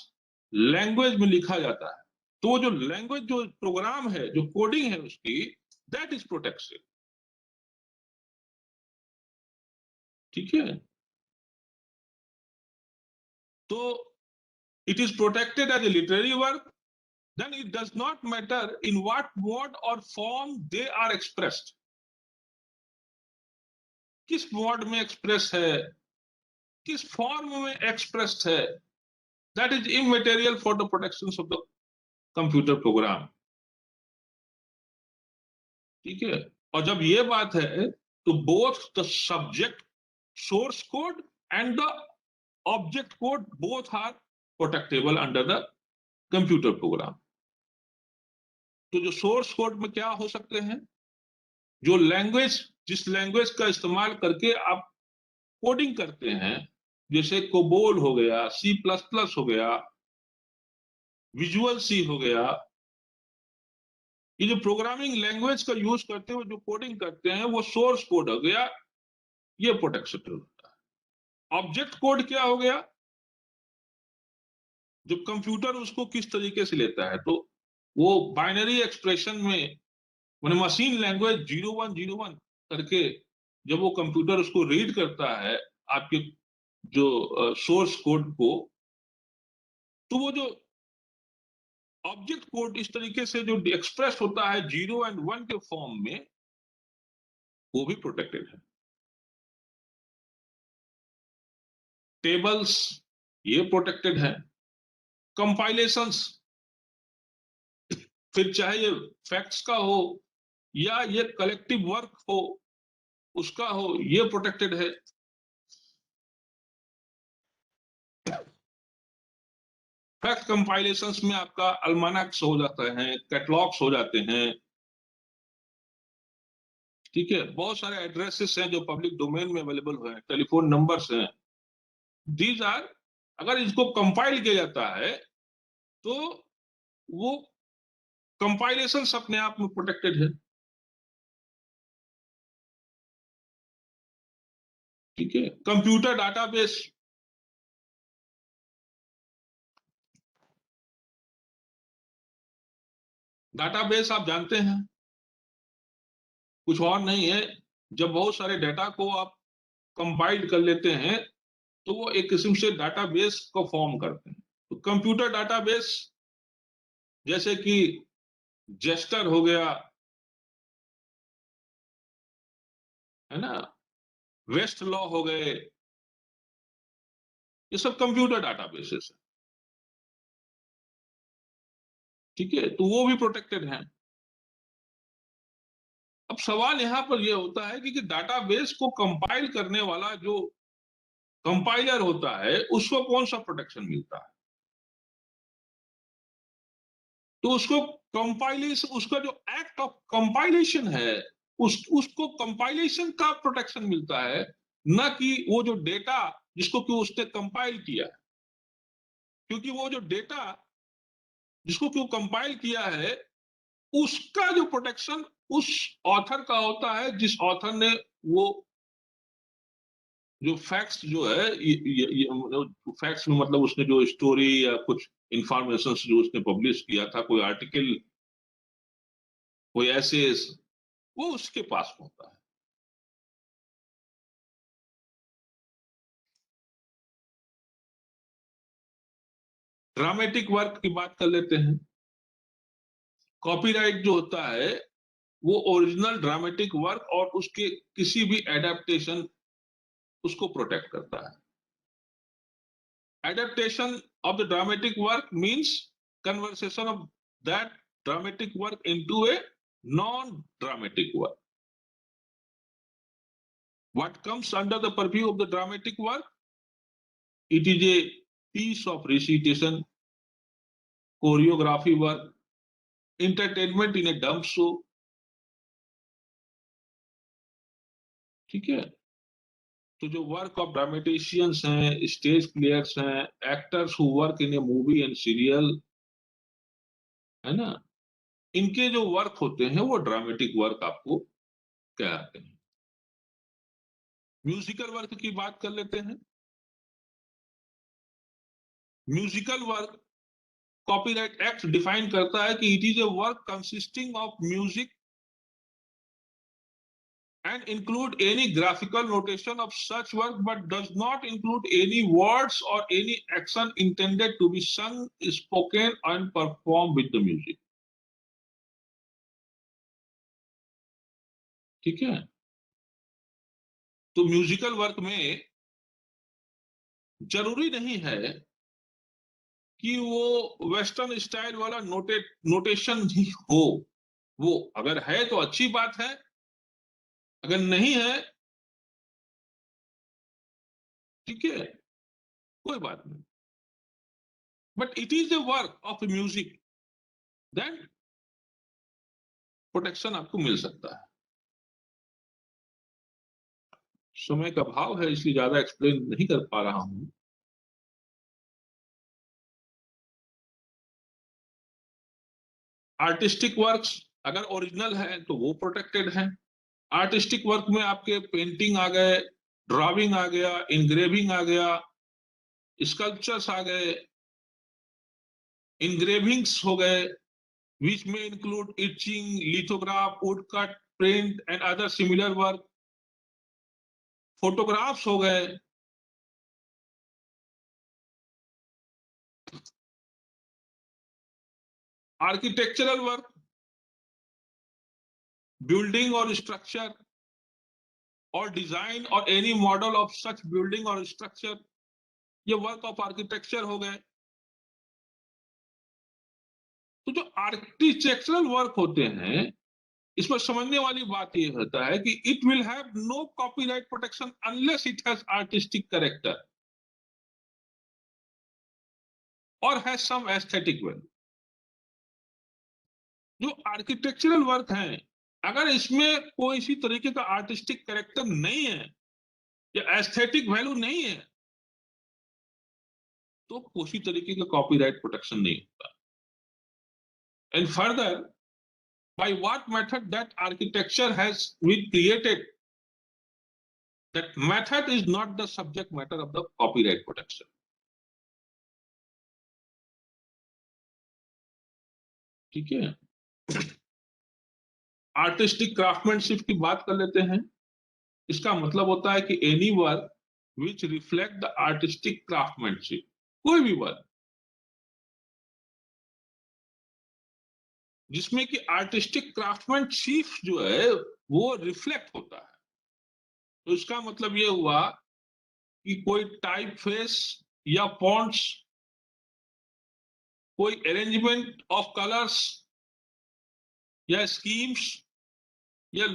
लैंग्वेज में लिखा जाता है। तो जो लैंग्वेज जो प्रोग्राम है, जो कोडिंग है उसकी, दैट इज प्रोटेक्टेड। ठीक है, तो it is protected as a literary work, then it does not matter in what mode or form they are expressed. किस मोड में एक्सप्रेस है, किस फॉर्म में एक्सप्रेस्ड है, that is immaterial for the protection of the computer program. ठीक है, और जब ये बात है तो both the subject source code and the object code both are protectable under the computer program. तो जो सोर्स कोड में क्या हो सकते हैं, जो लैंग्वेज, जिस लैंग्वेज का इस्तेमाल करके आप कोडिंग करते हैं, जैसे कोबोल हो गया, सी प्लस प्लस हो गया, विजुअल सी हो गया, ये जो प्रोग्रामिंग लैंग्वेज का यूज करते हुए जो कोडिंग करते हैं वो सोर्स कोड हो गया, ये प्रोटेक्शन होता है। ऑब्जेक्ट कोड क्या हो गया, जब कंप्यूटर उसको किस तरीके से लेता है, तो वो बाइनरी एक्सप्रेशन में, मैंने मशीन लैंग्वेज 0101 करके जब वो कंप्यूटर उसको रीड करता है आपके जो सोर्स कोड को, तो वो जो ऑब्जेक्ट कोड इस तरीके से जो एक्सप्रेस होता है 0 एंड 1 के फॉर्म में, वो भी प्रोटेक्टेड है। टेबल्स, ये प्रोटेक्टेड है। कंपाइलेशंस, फिर चाहे ये फैक्ट्स का हो या ये कलेक्टिव वर्क हो उसका हो, ये प्रोटेक्टेड है। फैक्ट कंपाइलेशंस में आपका अल्मानक्स हो जाता है, कैटलॉग्स हो जाते हैं। ठीक है, बहुत सारे एड्रेसेस हैं जो पब्लिक डोमेन में अवेलेबल हैं, टेलीफोन नंबर्स हैं। दीज आर, अगर इसको कंपाइल किया जाता है तो वो कंपाइलेशन अपने आप में प्रोटेक्टेड है। ठीक है, कंप्यूटर डाटाबेस, डाटाबेस आप जानते हैं कुछ और नहीं है, जब बहुत सारे डाटा को आप कंपाइल कर लेते हैं तो वो एक किस्म से डाटाबेस को फॉर्म करते हैं। तो कंप्यूटर डाटाबेस जैसे कि जेस्टर हो गया, है ना, वेस्ट लॉ हो गए, ये सब कंप्यूटर डाटाबेसेस है। ठीक है, तो वो भी प्रोटेक्टेड है। अब सवाल यहां पर यह होता है कि डाटाबेस को कंपाइल करने वाला जो कंपाइलर होता है उसको कौन सा प्रोटेक्शन मिलता है? तो उसको कंपाइलेशन, उसका जो एक्ट ऑफ कंपाइलेशन है उसको कंपाइलेशन का प्रोटेक्शन मिलता है, ना कि वो जो डेटा जिसको कि उसने कंपाइल किया है। क्योंकि वो जो डेटा जिसको क्यों कंपाइल किया है उसका जो प्रोटेक्शन उस ऑथर का होता है जिस ऑथर ने वो जो फैक्ट्स जो है फैक्ट्स में मतलब उसने जो स्टोरी या कुछ इंफॉर्मेशन जो उसने पब्लिश किया था, कोई आर्टिकल, कोई ऐसे, वो उसके पास होता है। ड्रामेटिक वर्क की बात कर लेते हैं। कॉपीराइट जो होता है वो ओरिजिनल ड्रामेटिक वर्क और उसके किसी भी एडेप्टेशन उसको प्रोटेक्ट करता है। Adaptation of the dramatic work means conversion of that dramatic work into a non-dramatic work. What comes under the purview of the dramatic work? It is a piece of recitation, choreography work, entertainment in a dumb show. ठीक है, तो जो work of ड्रामेटिशियंस हैं, stage players हैं, actors who work in A movie and serial, है ना, इनके जो वर्क होते हैं वो ड्रामेटिक वर्क आपको कहते हैं। म्यूजिकल वर्क की बात कर लेते हैं। Musical work copyright act define करता है कि it is a work consisting of music and include any graphical notation of such work but does not include any words or any action intended to be sung, spoken and performed with the music. ठीक है, तो musical work में जरूरी नहीं है कि वो western style वाला नोटेशन ही हो। वो अगर है तो अच्छी बात है, अगर नहीं है ठीक है, कोई बात नहीं, but it is a work of music, then protection आपको मिल सकता है। समय का अभाव है इसलिए ज्यादा एक्सप्लेन नहीं कर पा रहा हूं। आर्टिस्टिक वर्क्स अगर ओरिजिनल है तो वो प्रोटेक्टेड है। आर्टिस्टिक वर्क में आपके पेंटिंग आ गए, ड्राइंग आ गया, इंग्रेविंग आ गया, स्कल्पचर्स आ गए, इंग्रेविंग्स हो गए, which may include etching, lithograph, woodcut, print and other similar work, photographs हो गए, आर्किटेक्चरल वर्क, बिल्डिंग और स्ट्रक्चर और डिजाइन और any model of such building और स्ट्रक्चर, ये वर्क ऑफ आर्किटेक्चर हो गए। तो जो आर्किटेक्चरल वर्क होते हैं इसमें समझने वाली बात यह होता है कि it will have no copyright protection unless it has artistic character और हैज सम एस्थेटिक वैल्यू। जो आर्किटेक्चरल वर्क है अगर इसमें कोई इसी तरीके का आर्टिस्टिक कैरेक्टर नहीं है या एस्थेटिक वैल्यू नहीं है तो किसी तरीके का कॉपीराइट प्रोटेक्शन नहीं होता। And further, by what method that architecture has been created, that method is not the subject matter of the copyright protection. ठीक है, आर्टिस्टिक क्राफ्टमैनशिप की बात कर लेते हैं। इसका मतलब होता है कि any work which reflect the artistic craftsmanship, कोई भी वर्क जिसमें कि आर्टिस्टिक क्राफ्टमैनशिप जो है वो रिफ्लेक्ट होता है। तो इसका मतलब ये हुआ कि कोई टाइप फेस या फॉन्ट्स, कोई अरेंजमेंट ऑफ कलर्स या स्कीम्स या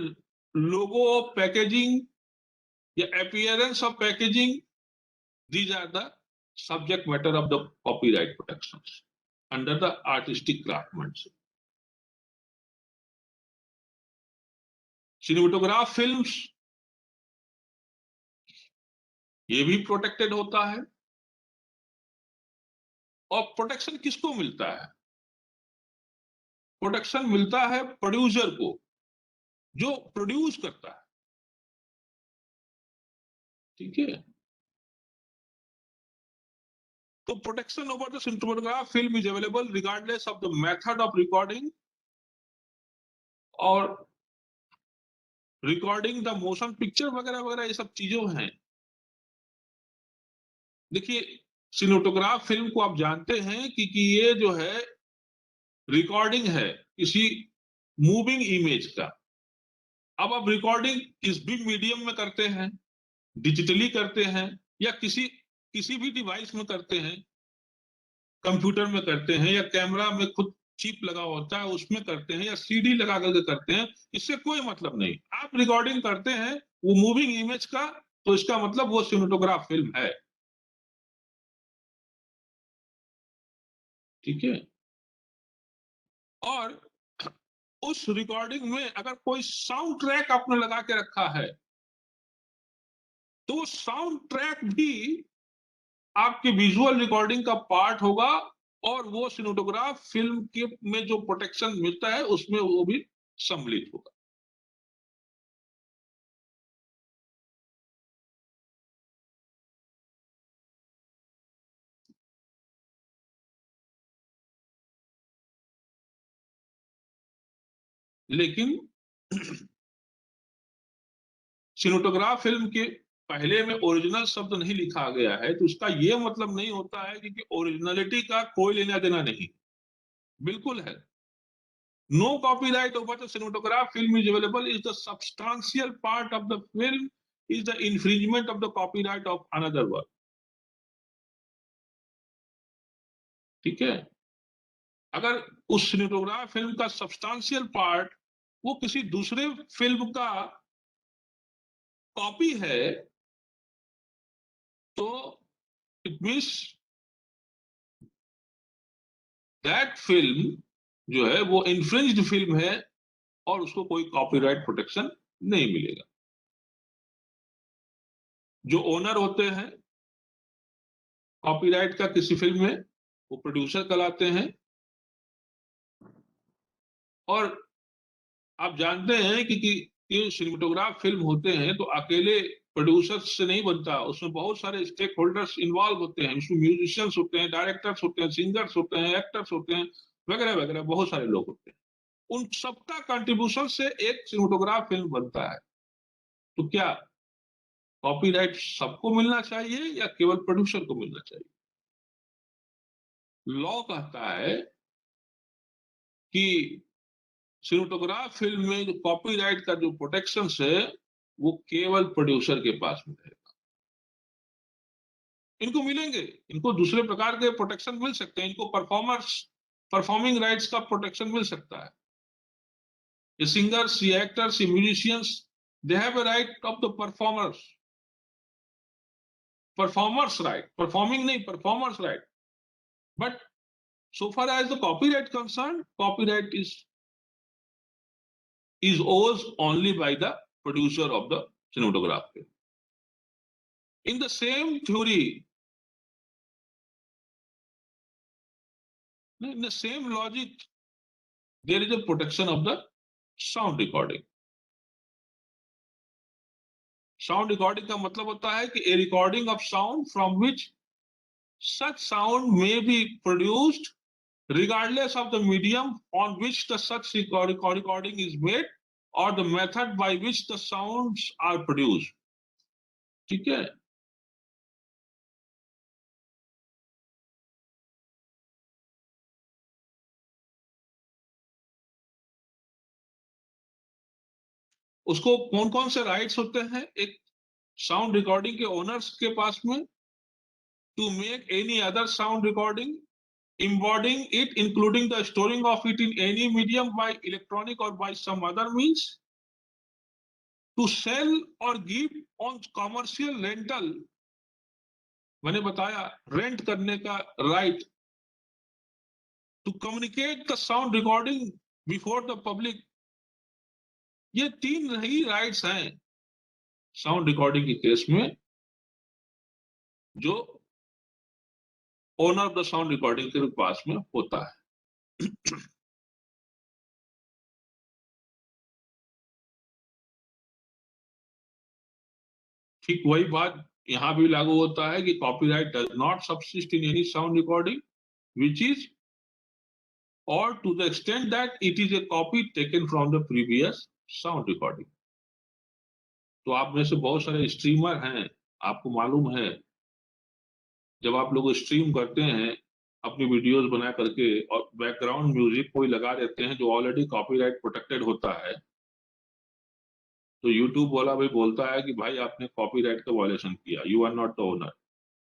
लोगो ऑफ पैकेजिंग या appearance of packaging, these are the subject matter of the copyright protections under the artistic craftsmanship. Cinematograph films ये भी प्रोटेक्टेड होता है। और प्रोटेक्शन किसको मिलता है? प्रोटेक्शन मिलता है प्रोड्यूसर को, जो प्रोड्यूस करता है। ठीक है, तो protection over the cinematograph film is available regardless of the method of recording और रिकॉर्डिंग द मोशन पिक्चर वगैरह वगैरह, ये सब चीजों हैं। देखिए, सिनेमेटोग्राफ फिल्म को आप जानते हैं कि ये जो है रिकॉर्डिंग है किसी मूविंग इमेज का। अब आप रिकॉर्डिंग किस भी मीडियम में करते हैं, डिजिटली करते हैं या किसी भी डिवाइस में करते हैं, कंप्यूटर में करते हैं या कैमरा में खुद चिप लगा होता है उसमें करते हैं या सीडी लगा करके करते हैं, इससे कोई मतलब नहीं। आप रिकॉर्डिंग करते हैं वो मूविंग इमेज का, तो इसका मतलब वो सिनेमेटोग्राफ फिल्म है। ठीक है, और उस रिकॉर्डिंग में अगर कोई साउंड ट्रैक आपने लगा के रखा है तो साउंड ट्रैक भी आपके विजुअल रिकॉर्डिंग का पार्ट होगा और वो सिनेमेटोग्राफ फिल्म के में जो प्रोटेक्शन मिलता है उसमें वो भी सम्मिलित होगा। लेकिन सिनेमेटोग्राफ फिल्म के पहले में ओरिजिनल शब्द नहीं लिखा गया है, तो उसका ये मतलब नहीं होता है कि ओरिजिनलिटी का कोई लेना देना नहीं, बिल्कुल है। No copyright over the cinematograph film is available is the substantial part of the film is the infringement of the copyright of another work. ठीक है, अगर उस सिनेमेटोग्राफ फिल्म का सब्सटेंशियल पार्ट वो किसी दूसरे फिल्म का कॉपी है तो इट मीन्स दैट फिल्म जो है वो इन्फ्रिंज्ड फिल्म है और उसको कोई कॉपीराइट प्रोटेक्शन नहीं मिलेगा। जो ओनर होते हैं कॉपीराइट का किसी फिल्म में, वो प्रोड्यूसर कहलाते हैं। और आप जानते हैं कि सिनेमेटोग्राफ फिल्म होते हैं तो अकेले प्रोड्यूसर से नहीं बनता, उसमें बहुत सारे स्टेक होल्डर्स इन्वॉल्व होते हैं। इसमें म्यूजिशियंस होते हैं, डायरेक्टर्स होते हैं, सिंगर्स होते हैं, एक्टर्स होते हैं, वगैरह वगैरह, बहुत सारे लोग होते हैं। उन सबका कंट्रीब्यूशन से एक सिनेमेटोग्राफ फिल्म बनता है। तो क्या कॉपीराइट सबको मिलना चाहिए या केवल प्रोड्यूसर को मिलना चाहिए? लॉ कहता है कि सिनेमेटोग्राफ फिल्म में जो कॉपीराइट का जो प्रोटेक्शन है वो केवल प्रोड्यूसर के पास में है। इनको मिलेंगे, इनको दूसरे प्रकार के प्रोटेक्शन मिल सकते हैं, इनको परफॉर्मिंग राइट्स का प्रोटेक्शन मिल सकता है। ये सिंगर्स, ये एक्टर्स, ये musicians, they have a right of the performers right, performing नहीं, performers right. But so far as the copyright concerned, copyright is owed only by the producer of the cinematograph film. In the same theory, in the same logic, there is a protection of the sound recording. Sound recording का मतलब होता है कि a recording of sound from which such sound may be produced regardless of the medium on which the such recording is made or the method by which the sounds are produced. ठीक है? उसको कौन कौन से rights होते हैं एक sound recording के ओनर्स के पास में? To make any other sound recording, embodying it, including the storing of it in any medium by electronic or by some other means, to sell or give on commercial rental, मैंने बताया rent करने का right, to communicate the sound recording before the public, ये तीन ही rights हैं sound recording के case में जो owner of the sound recording के पास में होता है। ठीक वही बात यहां भी लागू होता है कि copyright does not subsist in any sound recording which is और to the extent that it is a copy taken from the previous sound recording. तो आप में से बहुत सारे स्ट्रीमर हैं, आपको मालूम है जब आप लोग स्ट्रीम करते हैं अपनी वीडियोस बना करके और बैकग्राउंड म्यूजिक कोई लगा देते हैं जो ऑलरेडी कॉपीराइट प्रोटेक्टेड होता है, तो यूट्यूब वाला भाई बोलता है कि भाई आपने कॉपीराइट का वायलेशन किया, you are not the owner.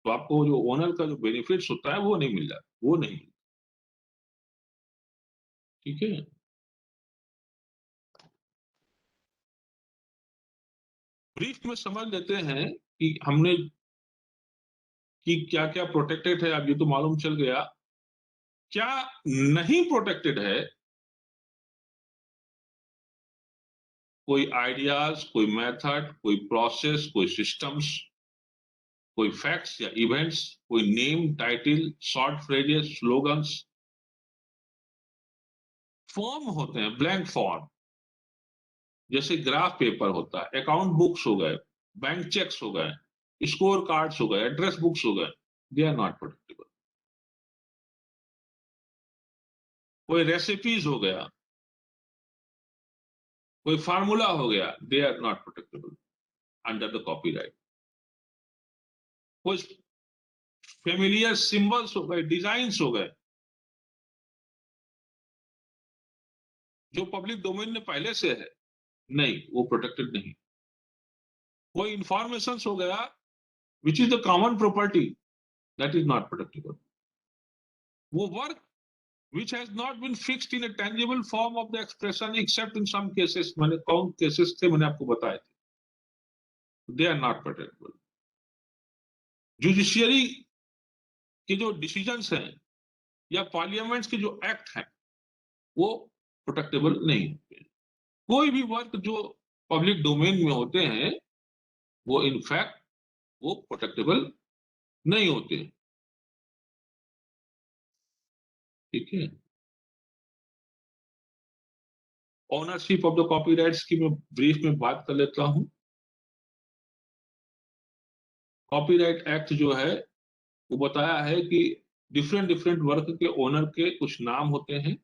तो आपको जो ओनर का जो बेनिफिट्स होता है वो नहीं मिल जाता, वो नहीं मिलता। ठीक है, ब्रीफ में समझ लेते हैं कि हमने कि क्या क्या प्रोटेक्टेड है। अब ये तो मालूम चल गया, क्या नहीं प्रोटेक्टेड है। कोई आइडियाज, कोई मेथड, कोई प्रोसेस, कोई सिस्टम्स, कोई फैक्ट्स या इवेंट्स, कोई name, title, short phrases, slogans. Form होते हैं ब्लैंक फॉर्म, जैसे ग्राफ पेपर होता है, अकाउंट बुक्स हो गए, बैंक चेक्स हो गए, स्कोर कार्ड्स हो गए, एड्रेस बुक्स हो गए, दे आर नॉट प्रोटेक्टेबल। कोई रेसिपीज हो गया, कोई फार्मूला हो गया, they are not protectable under the copyright. कोई फेमिलियर सिंबल्स हो गए, डिजाइन्स हो गए, जो पब्लिक डोमेन में पहले से है, नहीं, वो प्रोटेक्टेड नहीं। कोई इंफॉर्मेशन हो गया which is the common property, that is not protectable. वो work which has not been fixed in a tangible form of the expression except in some cases, मैंने कौन केसेस थे मैंने आपको बताए थे, they are not protectable। Judiciary के जो डिसीजंस हैं या पार्लियामेंट्स के जो एक्ट हैं वो प्रोटेक्टेबल नहीं होते। कोई भी वर्क जो पब्लिक डोमेन में होते हैं वो इनफैक्ट वो प्रोटेक्टेबल नहीं होते। ठीक है, ओनरशिप ऑफ द कॉपीराइट्स की मैं ब्रीफ में बात कर लेता हूं। कॉपीराइट एक्ट जो है वो बताया है कि डिफरेंट डिफरेंट वर्क के ओनर के कुछ नाम होते हैं,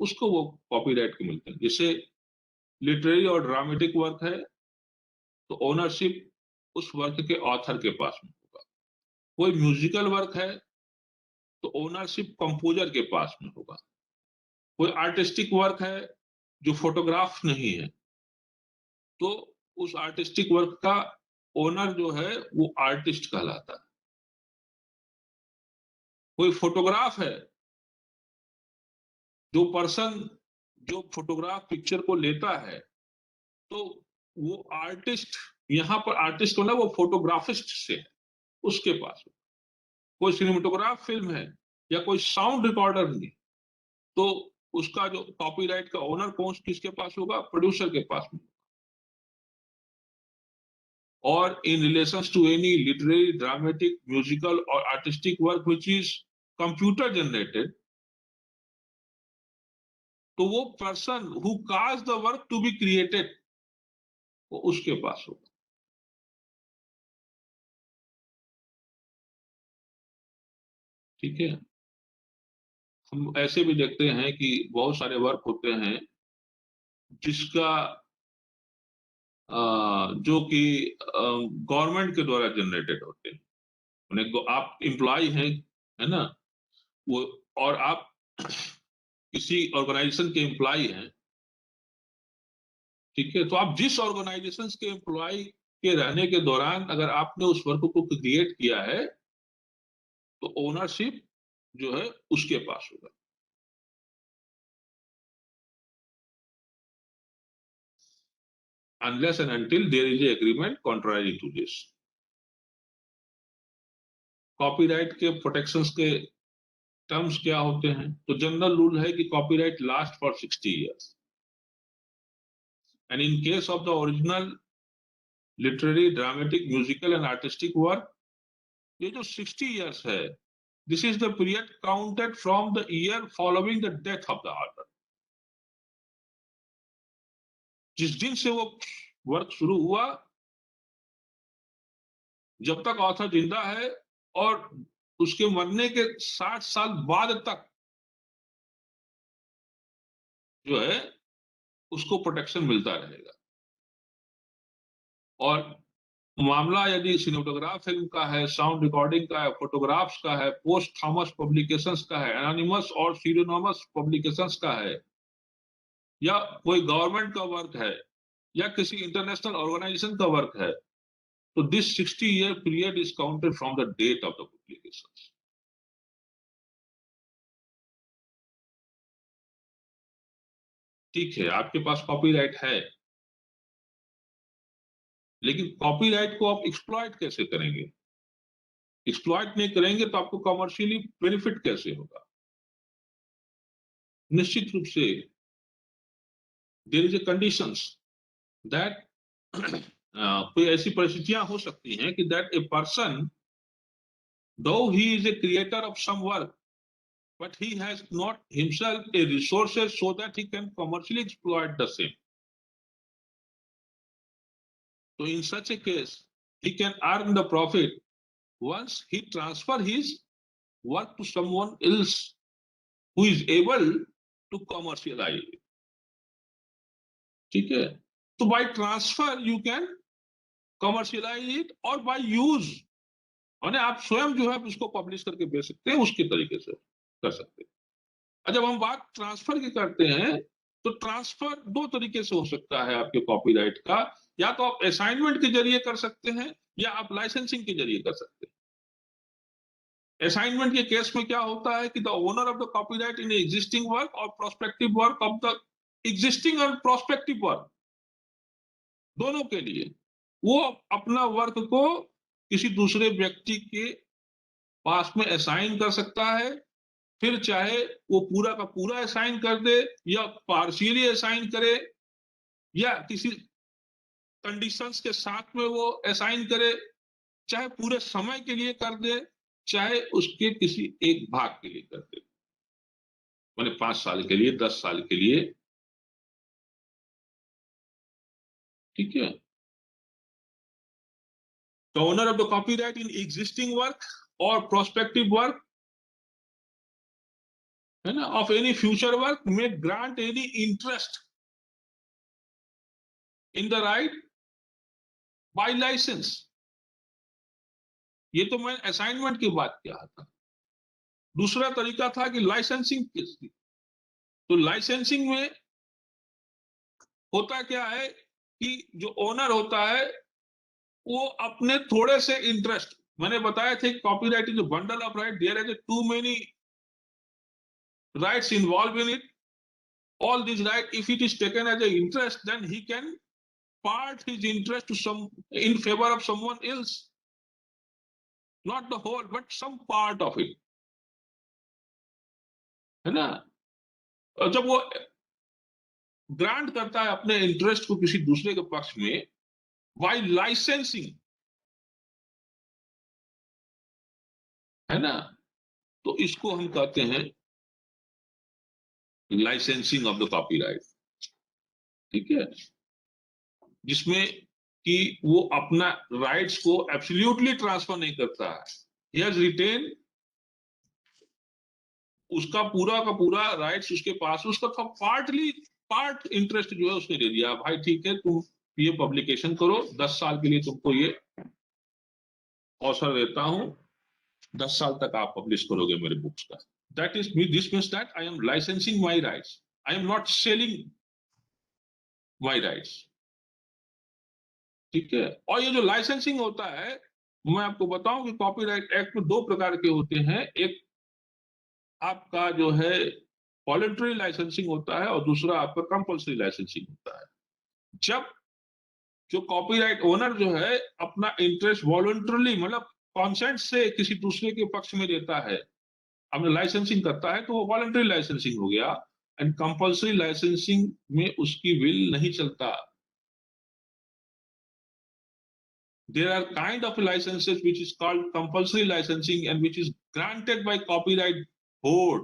उसको वो कॉपीराइट के मिलते हैं। जैसे लिटरेरी और ड्रामेटिक वर्क है तो ओनरशिप उस वर्क के ऑथर के पास में होगा। कोई म्यूजिकल वर्क है तो ओनरशिप कंपोजर के पास में होगा। कोई आर्टिस्टिक वर्क है जो फोटोग्राफ नहीं है तो उस आर्टिस्टिक वर्क का ओनर जो है वो आर्टिस्ट कहलाता है। कोई फोटोग्राफ है, जो पर्सन जो फोटोग्राफ पिक्चर को लेता है तो वो आर्टिस्ट, यहाँ पर आर्टिस्ट होना वो फोटोग्राफिस्ट से है, उसके पास। कोई सिनेमेटोग्राफ फिल्म है या कोई साउंड रिकॉर्डर नहीं तो उसका जो कॉपीराइट का ओनर कौन किसके पास होगा, प्रोड्यूसर के पास में। और in relation to any literary, dramatic, musical और artistic work which is computer generated तो वो person who cause the work to be created वो उसके पास होगा। ठीक है। हम ऐसे भी देखते हैं कि बहुत सारे वर्क होते हैं जिसका जो कि गवर्नमेंट के द्वारा जनरेटेड होते हैं। आप एम्प्लॉय हैं, है ना, वो, और आप किसी ऑर्गेनाइजेशन के एम्प्लॉय हैं। ठीक है, तो आप जिस ऑर्गेनाइजेशन के एम्प्लॉय के रहने के दौरान अगर आपने उस वर्क को क्रिएट किया है तो ओनरशिप जो है उसके पास होगा। Unless and until there is a agreement contrary to this. Copyright के प्रोटेक्शंस के टर्म्स क्या होते हैं? तो जनरल रूल है कि copyright last for 60 years and in case of the original literary, dramatic, musical and artistic work, ये जो 60 years है, this is the period counted from the year following the death of the author. जिस दिन से वो work शुरू हुआ, जब तक ऑथर जिंदा है, और उसके मरने के 60 साल बाद तक जो है उसको प्रोटेक्शन मिलता रहेगा। और मामला यदि सिनेमेटोग्राफ फिल्म का है, साउंड रिकॉर्डिंग का है, फोटोग्राफ्स का है, पोस्ट थॉमस पब्लिकेशंस का है, एनोनिमस और सीरोनोमस पब्लिकेशंस का है, या कोई गवर्नमेंट का वर्क है, या किसी इंटरनेशनल ऑर्गेनाइजेशन का वर्क है, तो this 60-year period is counted from the date of the publication. ठीक है, आपके पास कॉपीराइट है, लेकिन कॉपीराइट को आप एक्सप्लॉइट कैसे करेंगे? एक्सप्लॉइट नहीं करेंगे तो आपको कमर्शियली बेनिफिट कैसे होगा? निश्चित रूप से there is a conditions that कोई ऐसी परिस्थितियां हो सकती हैं कि that a person, though he is a creator of some work, but he has not himself a resources so that he can commercially exploit the same. So in such a case, he can earn the profit once he transfer his work to someone else who is able to commercialize it. ठीक है, तो by transfer you can commercialize it, और by use यानी आप स्वयं जो है उसको पब्लिश करके बेच सकते हैं, उसके तरीके से कर सकते हैं। जब हम बात ट्रांसफर की करते हैं तो ट्रांसफर दो तरीके से हो सकता है आपके कॉपीराइट का। या तो आप असाइनमेंट के जरिए कर सकते हैं, या आप लाइसेंसिंग के जरिए कर सकते हैं। असाइनमेंट के केस में क्या होता है कि the owner of the copyright in existing work और prospective work of the existing और प्रोस्पेक्टिव वर्क दोनों के लिए वो अपना वर्क को किसी दूसरे व्यक्ति के पास में असाइन कर सकता है। फिर चाहे वो पूरा का पूरा असाइन कर दे, या पार्शियली असाइन करे, या किसी कंडीशंस के साथ में वो असाइन करे, चाहे पूरे समय के लिए कर दे, चाहे उसके किसी एक भाग के लिए कर दे, मैंने 5 साल के लिए, 10 साल के लिए। ठीक है, the owner of the copyright in existing work और प्रोस्पेक्टिव वर्क, है ना, ऑफ एनी फ्यूचर वर्क में grant any interest in the right by licence. ये तो मैं असाइनमेंट की बात किया था। दूसरा तरीका था कि लाइसेंसिंग। तो लाइसेंसिंग में होता क्या है कि जो ओनर होता है वो अपने थोड़े से इंटरेस्ट, मैंने बताया थे copyright is bundle of right, there is too many rights involve in it. all these right, if it is taken as an interest, then he can part his interest to some in favor of someone else, not the whole but some part of it, है ना। और जब वो grant करता है अपने interest को किसी दूसरे के पक्ष में बाय लाइसेंसिंग, है ना, तो इसको हम कहते हैं लाइसेंसिंग ऑफ द कॉपीराइट, ठीक है, जिसमें कि वो अपना राइट्स को एब्सोल्युटली ट्रांसफर नहीं करता है, ही हैज रिटेन, उसका पूरा का पूरा राइट्स उसके पास, उसका पार्ट इंटरेस्ट जो है उसने दे दिया, भाई ठीक है तुम ये पब्लिकेशन करो, 10 साल के लिए तुमको ये अवसर देता हूं, 10 साल तक आप पब्लिश करोगे मेरे बुक्स का। That is this means that I am licensing my rights, I am not selling my rights, ठीक है। और ये जो लाइसेंसिंग होता है, मैं आपको बताऊं कि कॉपीराइट एक्ट में 2 प्रकार के होते हैं, एक आपका जो है वॉलंटरी लाइसेंसिंग होता है और दूसरा आपका कंपल्सरी लाइसेंसिंग होता है। जब जो कॉपीराइट ओनर जो है अपना इंटरेस्ट वॉलंटरली मतलब कॉन्सेंट से किसी दूसरे के पक्ष में देता है, अपना लाइसेंसिंग करता है, तो वो वॉलंटरी लाइसेंसिंग हो गया। एंड कंपल्सरी लाइसेंसिंग में उसकी विल नहीं चलता। There are kind of licenses which is called compulsory licensing and which is granted by copyright board.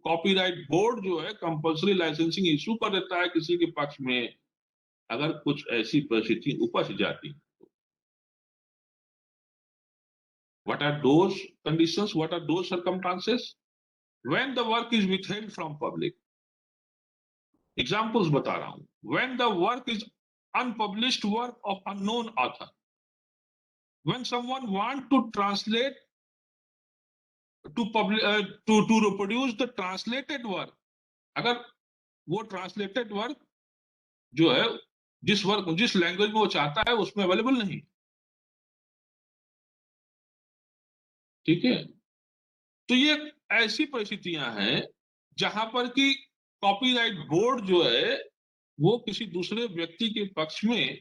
Copyright board जो है कंपल्सरी लाइसेंसिंग इशू कर देता है किसी के पक्ष में, अगर कुछ ऐसी परिस्थिति उपज जाती। What are those conditions? What are those circumstances? When the work is withheld from public. Examples बता रहा हूं। When the work is unpublished work of unknown author. When someone want to translate to reproduce the translated work, अगर वो translated work जो है जिस language में वो चाहता है उसमें अवेलेबल नहीं, ठीक है। तो ये ऐसी परिस्थितियां हैं जहां पर कि कॉपीराइट बोर्ड जो है वो किसी दूसरे व्यक्ति के पक्ष में,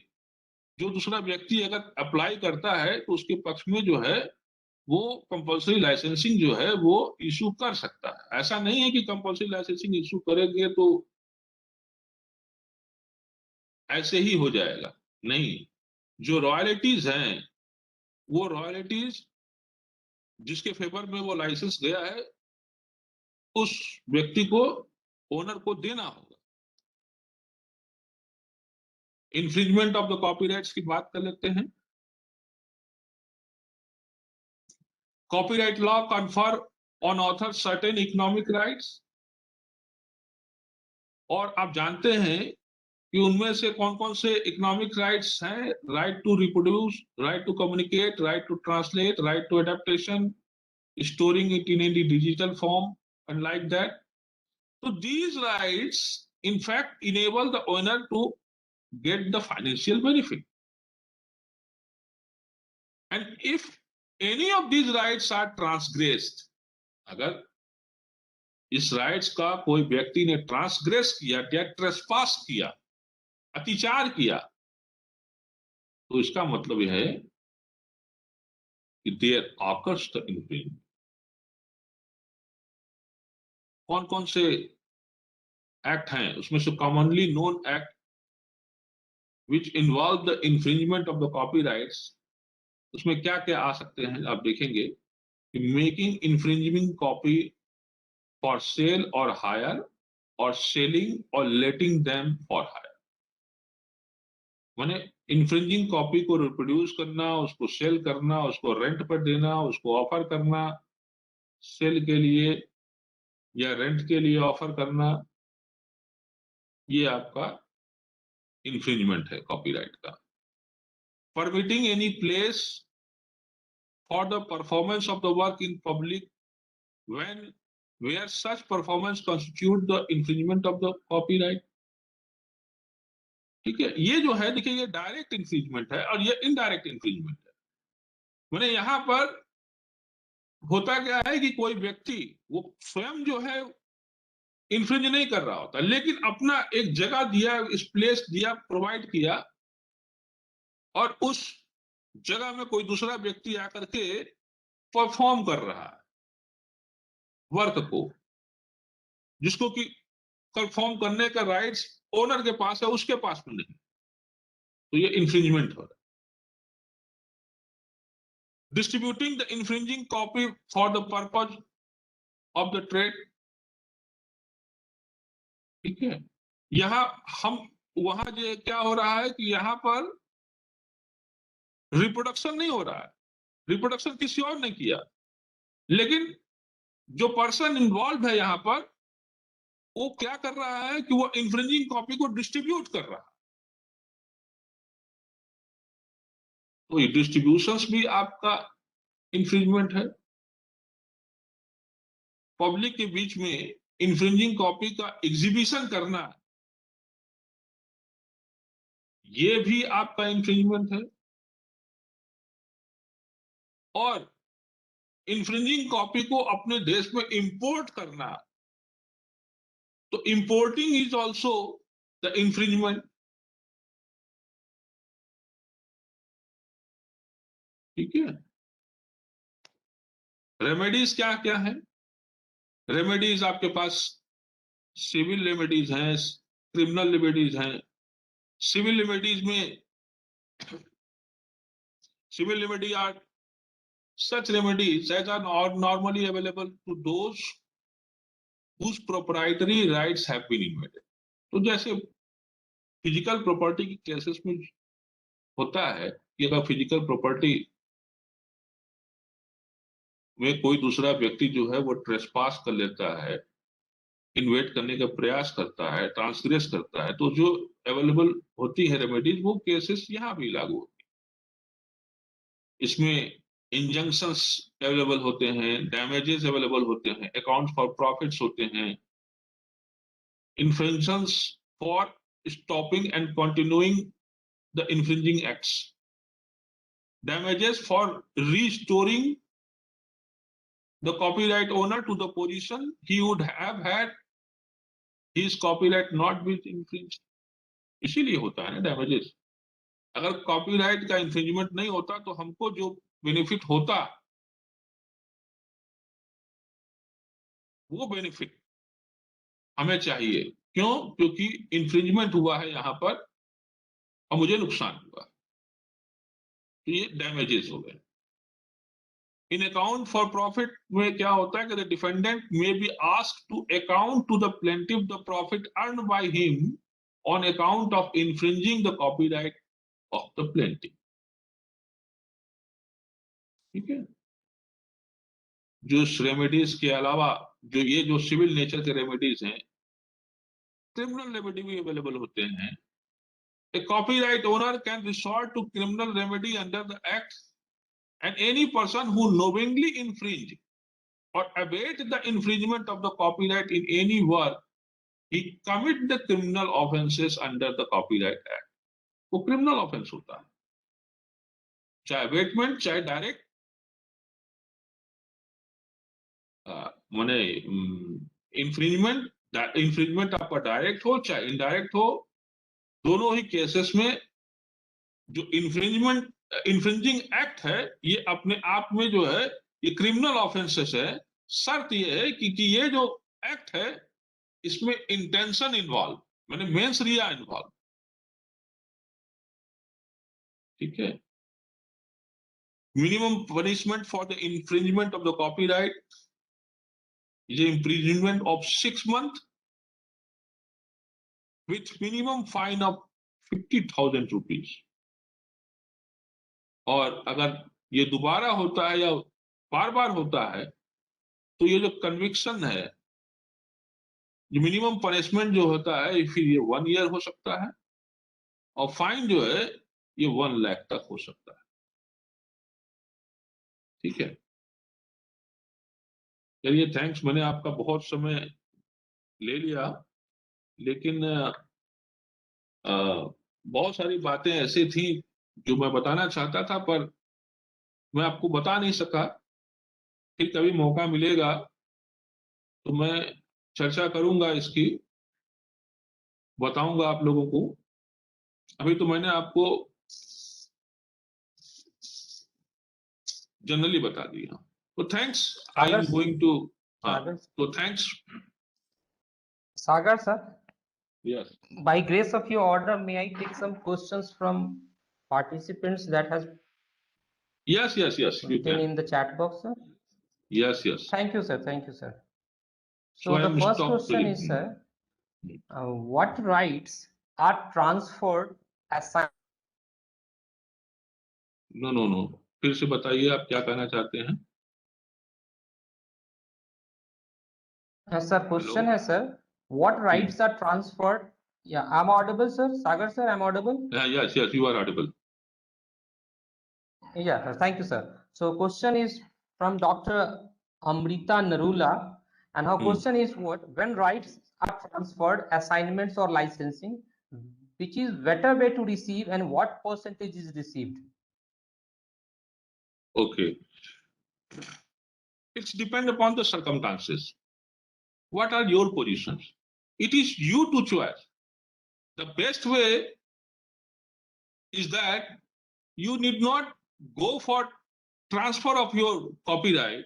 जो दूसरा व्यक्ति अगर अप्लाई करता है तो उसके पक्ष में जो है वो कंपल्सरी लाइसेंसिंग जो है वो इशू कर सकता है। ऐसा नहीं है कि कंपल्सरी लाइसेंसिंग इशू करेंगे तो ऐसे ही हो जाएगा, नहीं। जो रॉयल्टीज हैं वो रॉयल्टीज जिसके फेवर में वो लाइसेंस गया है उस व्यक्ति को, ओनर को देना होगा। इन्फ्रिंजमेंट ऑफ द कॉपीराइट्स की बात कर लेते हैं। Copyright law confer on author certain economic rights, और आप जानते हैं कि उनमें से कौन कौन से इकोनॉमिक राइट्स हैं। Right to reproduce, right to communicate, right to translate, right to adaptation, storing it in any digital form and like that. So these rights in fact enable the owner to get the financial benefit, and if any of these rights are transgressed, अगर इस rights का कोई व्यक्ति ने transgress किया या trespass किया, अतिचार किया, तो इसका मतलब यह है कि देयर ऑकर्स द इन्फ्रिंजमेंट। कौन कौन से एक्ट हैं उसमें से commonly known act which involve the infringement of the copyrights, उसमें क्या क्या आ सकते हैं आप देखेंगे कि making infringing copy for sale और हायर, और सेलिंग और लेटिंग देम फॉर हायर। माने इन्फ्रिंजिंग कॉपी को रिप्रोड्यूस करना, उसको सेल करना, उसको रेंट पर देना, उसको ऑफर करना, सेल के लिए या रेंट के लिए ऑफर करना, ये आपका इन्फ्रिंजमेंट है कॉपीराइट का। Permitting any place for the performance of the work in public when where such performance constitute the infringement of the copyright, ठीक है। ये जो है देखिए, ये डायरेक्ट इंफ्रिंजमेंट है और ये इनडायरेक्ट इंफ्रिंजमेंट है। मैंने यहां पर होता क्या है कि कोई व्यक्ति वो स्वयं जो है इंफ्रिंज नहीं कर रहा होता, लेकिन अपना एक जगह दिया, इस प्लेस दिया, प्रोवाइड किया, और उस जगह में कोई दूसरा व्यक्ति आकर के परफॉर्म कर रहा है वर्क को, जिसको कि परफॉर्म करने का राइट्स ओनर के पास है, उसके पास में नहीं, तो ये इंफ्रिंजमेंट हो रहा है। Distributing the infringing copy for the purpose of the trade, ठीक है, यहाँ हम वहां जो क्या हो रहा है कि यहाँ पर रिप्रोडक्शन नहीं हो रहा है, रिप्रोडक्शन किसी और ने किया, लेकिन जो पर्सन इन्वॉल्व है यहाँ पर वो क्या कर रहा है कि वो इन्फ्रिंजिंग कॉपी को डिस्ट्रीब्यूट कर रहा है। तो डिस्ट्रीब्यूशंस भी आपका इन्फ्रिंजमेंट है। पब्लिक के बीच में इन्फ्रिंजिंग कॉपी का एग्जीबिशन करना, ये भी आपका इन्फ्रिंजमेंट है। और इन्फ्रिंजिंग कॉपी को अपने देश में इंपोर्ट करना, तो importing is also the infringement. ठीक है, रेमेडीज क्या क्या है? रेमेडीज आपके पास सिविल रेमेडीज हैं, क्रिमिनल रेमेडीज हैं। सिविल रेमेडीज में civil remedy are such remedies as are normally available to those whose proprietary rights have been invaded। तो जैसे फिजिकल प्रॉपर्टी की केसेस में होता है कि अगर फिजिकल प्रॉपर्टी में कोई दूसरा व्यक्ति जो है वो ट्रेसपास कर लेता है, इन्वेट करने का प्रयास करता है, ट्रांसग्रेस करता है, तो जो अवेलेबल होती है रेमेडीज वो केसेस यहाँ भी लागू होती है। इसमें इंजंक्शंस अवेलेबल होते हैं, डैमेजेस अवेलेबल होते हैं, अकाउंट फॉर प्रॉफिट्स होते हैं, injunctions for stopping and continuing the infringing acts, damages for restoring the copyright owner to the position he would have had his copyright not been infringed। इसीलिए होता है ना damages. अगर copyright का infringement नहीं होता तो हमको जो बेनिफिट होता वो बेनिफिट हमें चाहिए। क्यों? क्योंकि इंफ्रिंजमेंट हुआ है यहां पर और मुझे नुकसान हुआ, तो ये डैमेजेस हो गए। इन अकाउंट फॉर प्रॉफिट में क्या होता है कि the defendant may be asked to account to the plaintiff the profit earned by him on account of infringing the copyright of the plaintiff. ठीक है, जो रेमेडीज के अलावा जो ये जो सिविल नेचर के रेमेडीज हैं, क्रिमिनल रेमेडी भी अवेलेबल होते हैं। A copyright owner can resort to criminal remedy under the act and any person who knowingly infringe or abet the infringement of the copyright in any work, he commit the criminal offenses under the Copyright Act। वो criminal offence होता है, चाहे abetment चाहे direct माने infringement आपका direct हो चाहे indirect हो, दोनों ही केसेस में जो इन्फ्रिंजिंग एक्ट है ये अपने आप में जो है ये क्रिमिनल ऑफेंसेस है। शर्त ये है कि ये जो एक्ट है इसमें इंटेंशन इन्वॉल्व, मैंने मेंस रिया इन्वॉल्व। ठीक है, minimum punishment for the infringement of the copyright is imprisonment of 6 months with minimum fine of 50,000 rupees. और अगर ये दोबारा होता है या बार बार होता है तो ये जो कन्विक्शन है, जो मिनिमम पनिशमेंट जो होता है फिर ये 1 year हो सकता है और फाइन जो है ये 1 लाख तक हो सकता है। ठीक है, चलिए थैंक्स, मैंने आपका बहुत समय ले लिया, लेकिन बहुत सारी बातें ऐसी थी जो मैं बताना चाहता था पर मैं आपको बता नहीं सका। फिर कभी मौका मिलेगा तो मैं चर्चा करूंगा इसकी, बताऊंगा आप लोगों को। अभी तो मैंने आपको जनरली बता दिया। तो thanks, I am going to तो thanks Sagar sir, yes by grace of your order, may I take some questions from participants that has yes yes yes you written can, in the chat box, sir? Yes yes. Thank you, sir. Thank you, sir. So So I the am first stopped question is, recording. sir, What rights are transferred aside? No no no, फिर से बताइए आप क्या कहना चाहते हैं। Sir, question hello. है sir. What rights are transferred? Yeah, I'm audible, sir. Sagar sir, I'm audible. Yes yes, you are audible. Yeah, thank you, sir. So question is from Dr. Amrita Narula, and her question is what? When rights are transferred, assignments or licensing, which is better way to receive and what percentage is received? Okay. It's depend upon the circumstances. What are your positions? It is you to choose. The best way is that you need not go for transfer of your copyright.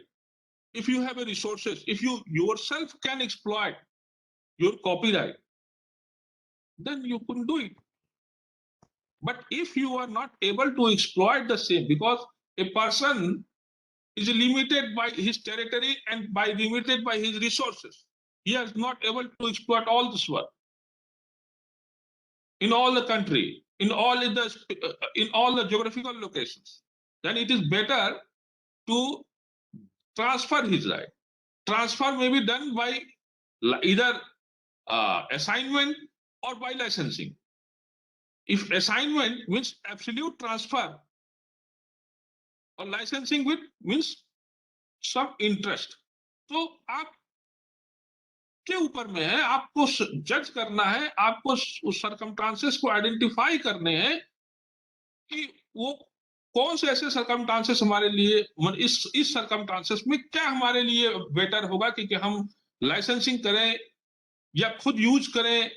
If you have a resources, if you yourself can exploit your copyright, then you can do it. But if you are not able to exploit the same, because a person is limited by his territory and by limited by his resources, he is not able to exploit all this work in all the country, in all the geographical locations. Then it is better to transfer his right. Transfer may be done by either assignment or by licensing. If assignment means absolute transfer, और licensing with means some interest, तो आप के ऊपर में है, आपको जज करना है, आपको उस सर्कमस्टांसेस को आइडेंटिफाई करने हैं कि वो कौन से ऐसे सर्कमस्टांसेस हमारे लिए, इस सर्कमस्टांसेस में क्या हमारे लिए बेटर होगा कि हम लाइसेंसिंग करें या खुद यूज करें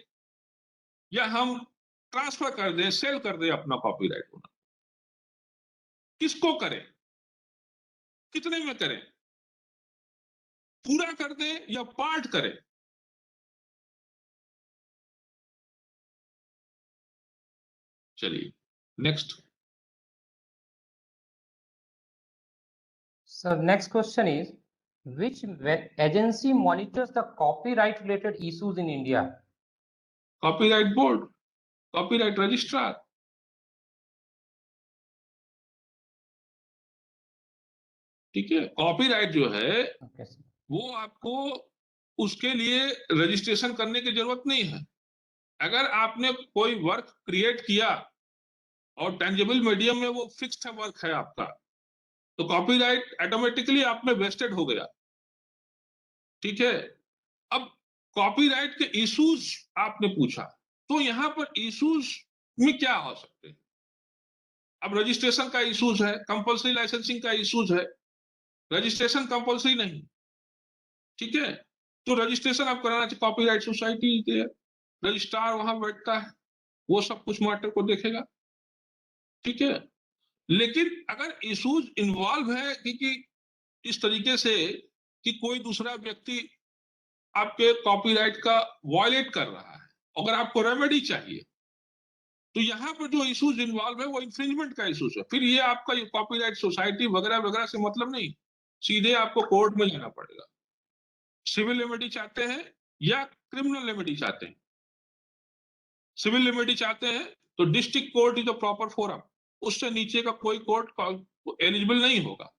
या हम ट्रांसफर कर दें, सेल कर दें अपना कॉपीराइट होना, किसको करें, कितने में करें, पूरा कर दें या पार्ट करें। चलिए next. So next question is, which agency monitors the copyright related issues in India? Copyright board, copyright registrar. ठीक है, कॉपीराइट जो है Okay, sir. वो आपको उसके लिए रजिस्ट्रेशन करने की जरूरत नहीं है। अगर आपने कोई वर्क क्रिएट किया और टेंजिबल मीडियम में वो फिक्स्ड वर्क है आपका, तो कॉपीराइट ऑटोमेटिकली आप में वेस्टेड हो गया। ठीक है, अब कॉपीराइट के इश्यूज आपने पूछा, तो यहां पर इश्यूज में क्या हो सकते हैं। अब रजिस्ट्रेशन का इश्यूज है, कंपल्सरी लाइसेंसिंग का इश्यूज है, रजिस्ट्रेशन कंपल्सरी नहीं। ठीक है, तो रजिस्ट्रेशन आप कराना चाहिए, कॉपीराइट सोसाइटी के रजिस्ट्रार वहां बैठता है, वो सब कुछ मैटर को देखेगा। ठीक है, लेकिन अगर इश्यूज इन्वॉल्व है कि इस तरीके से कि कोई दूसरा व्यक्ति आपके कॉपीराइट का वायलेट कर रहा है, अगर आपको रेमेडी चाहिए, तो यहाँ पर जो इश्यूज इन्वॉल्व है वो इंफ्रिंजमेंट का इश्यूज है। फिर ये आपका कॉपीराइट सोसाइटी वगैरह वगैरह से मतलब नहीं, सीधे आपको कोर्ट में जाना पड़ेगा। सिविल रेमेडी चाहते हैं या क्रिमिनल रेमेडी चाहते हैं। सिविल रेमेडी चाहते हैं तो district court is the proper forum, उससे नीचे का कोई कोर्ट एलिजिबल नहीं होगा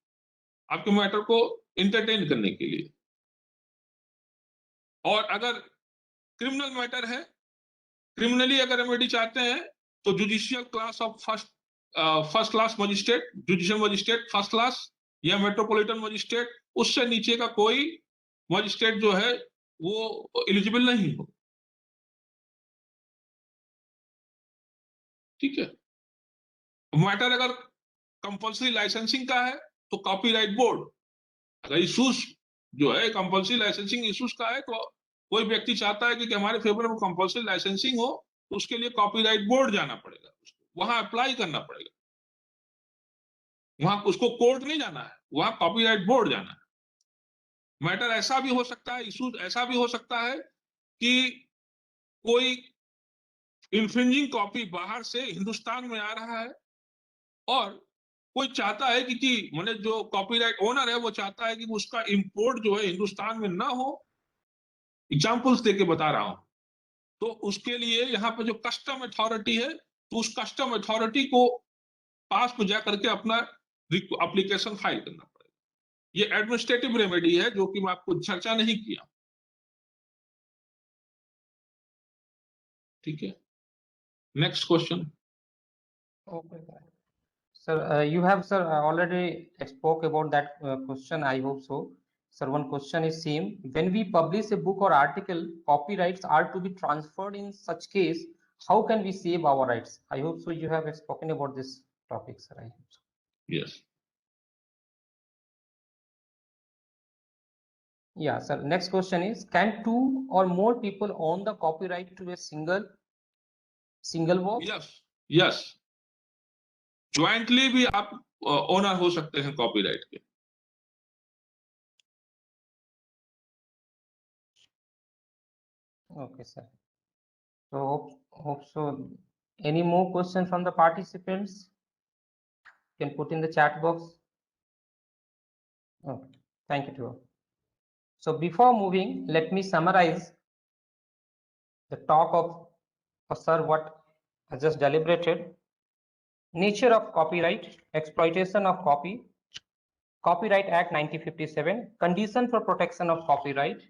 आपके मैटर को इंटरटेन करने के लिए। और अगर क्रिमिनल मैटर है, क्रिमिनली अगर रेमेडी चाहते हैं तो judicial class of first class magistrate, judicial magistrate first class या मेट्रोपॉलिटन मजिस्ट्रेट, उससे नीचे का कोई मजिस्ट्रेट जो है वो एलिजिबल नहीं हो। ठीक है, मैटर अगर कंपल्सरी लाइसेंसिंग का है तो कॉपीराइट बोर्ड, अगर इश्यूज जो है कंपल्सरी लाइसेंसिंग इश्यूज का है, तो कोई व्यक्ति चाहता है कि हमारे फेवर में कंपल्सरी लाइसेंसिंग हो, तो उसके लिए कॉपीराइट बोर्ड जाना पड़ेगा, वहां अप्लाई करना पड़ेगा, वहां उसको कोर्ट नहीं जाना है, वहां कॉपीराइट बोर्ड जाना है। मैटर ऐसा भी हो सकता है, इश्यूज ऐसा भी हो सकता है कि कोई इंफ्रिंजिंग कॉपी बाहर से हिंदुस्तान में आ रहा है और कोई चाहता है कि माने जो कॉपीराइट ओनर है वो चाहता है कि उसका इंपोर्ट जो है हिंदुस्तान में ना हो। एग्जाम्पल्स देके बता रहा हूं, तो उसके लिए यहाँ पे जो कस्टम अथॉरिटी है, तो उस कस्टम अथॉरिटी को पास को जा करके अपना एप्लीकेशन फाइल करना पड़ेगा। ये एडमिनिस्ट्रेटिव रेमेडी है जो कि मैं आपको चर्चा नहीं किया। ठीक है, next question. Okay. Sir, you have, sir, already spoke about that question. I hope so. Sir, one question is same. When we publish a book or article, copyrights are to be transferred. In such case, how can we save our rights? I hope so. You have spoken about this topic, sir. I hope so. Yes. Yeah, sir. Next question is: can two or more people own the copyright to a single work? Yes. Yes. Jointly भी आप owner हो सकते हैं copyright के। Okay, sir. So hope so. Any more questions from the participants? You can put in the chat box. Okay, thank you to all. So before moving, let me summarize the talk of sir what I just deliberated. Nature of copyright, exploitation of Copyright Act 1957, condition for protection of copyright,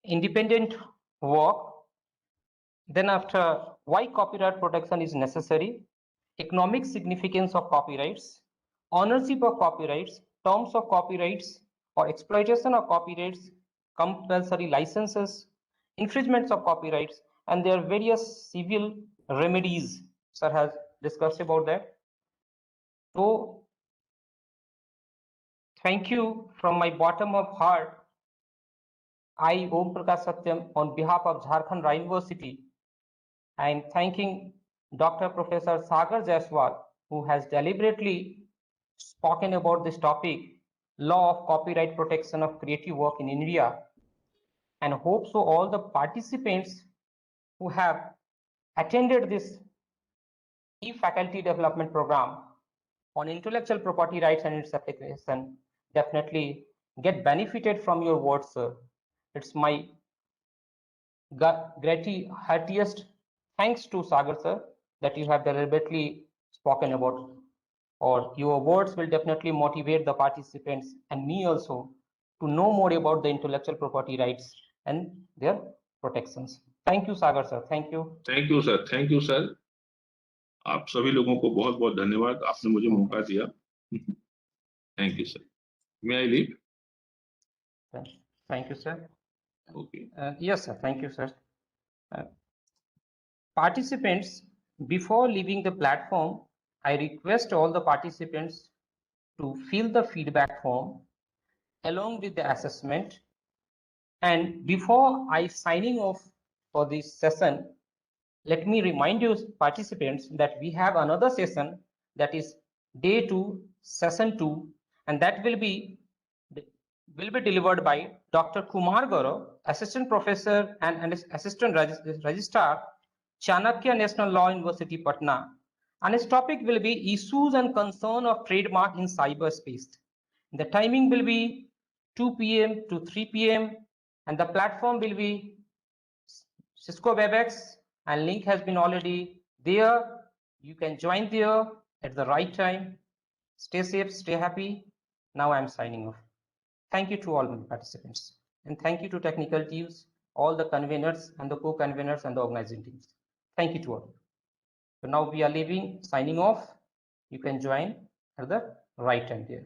independent work, then after why copyright protection is necessary, economic significance of copyrights, ownership of copyrights, terms of copyrights or exploitation of copyrights, compulsory licenses, infringements of copyrights, and their various civil remedies. Sir has discussed about that. So thank you from my bottom of heart. I, Om Prakash Satyam, on behalf of Jharkhand Rai University, I am thanking Dr. Professor Sagar Jaiswal, who has deliberately spoken about this topic, law of copyright protection of creative work in India, and hope so all the participants who have attended this e-faculty development program on intellectual property rights and its application definitely get benefited from your words, sir. It's my heartiest thanks to Sagar sir that you have deliberately spoken about, or your words will definitely motivate the participants and me also to know more about the intellectual property rights and their protections. Thank you, Sagar sir. Thank you. Thank you sir, thank you sir. आप सभी लोगों को बहुत बहुत धन्यवाद, आपने मुझे मौका दिया। Thank you sir. May I leave? Thank you, sir. Okay. Yes, sir. Thank you, sir. Participants, before leaving the platform, I request all the participants to fill the feedback form along with the assessment. And before I signing off for this session, let me remind you participants that we have another session, that is day 2, session 2, and that will be delivered by Dr. Kumar Gaurav, Assistant Professor and Assistant Registrar, Chanakya National Law University, Patna. And his topic will be issues and concern of trademark in cyberspace. The timing will be 2 p.m. to 3 p.m. and the platform will be Cisco WebEx, and link has been already there. You can join there at the right time. Stay safe, stay happy. Now I'm signing off. Thank you to all my participants, and thank you to technical teams, all the conveners and the co-conveners and the organizing teams. Thank you to all. So now we are leaving, signing off. You can join at the right time there.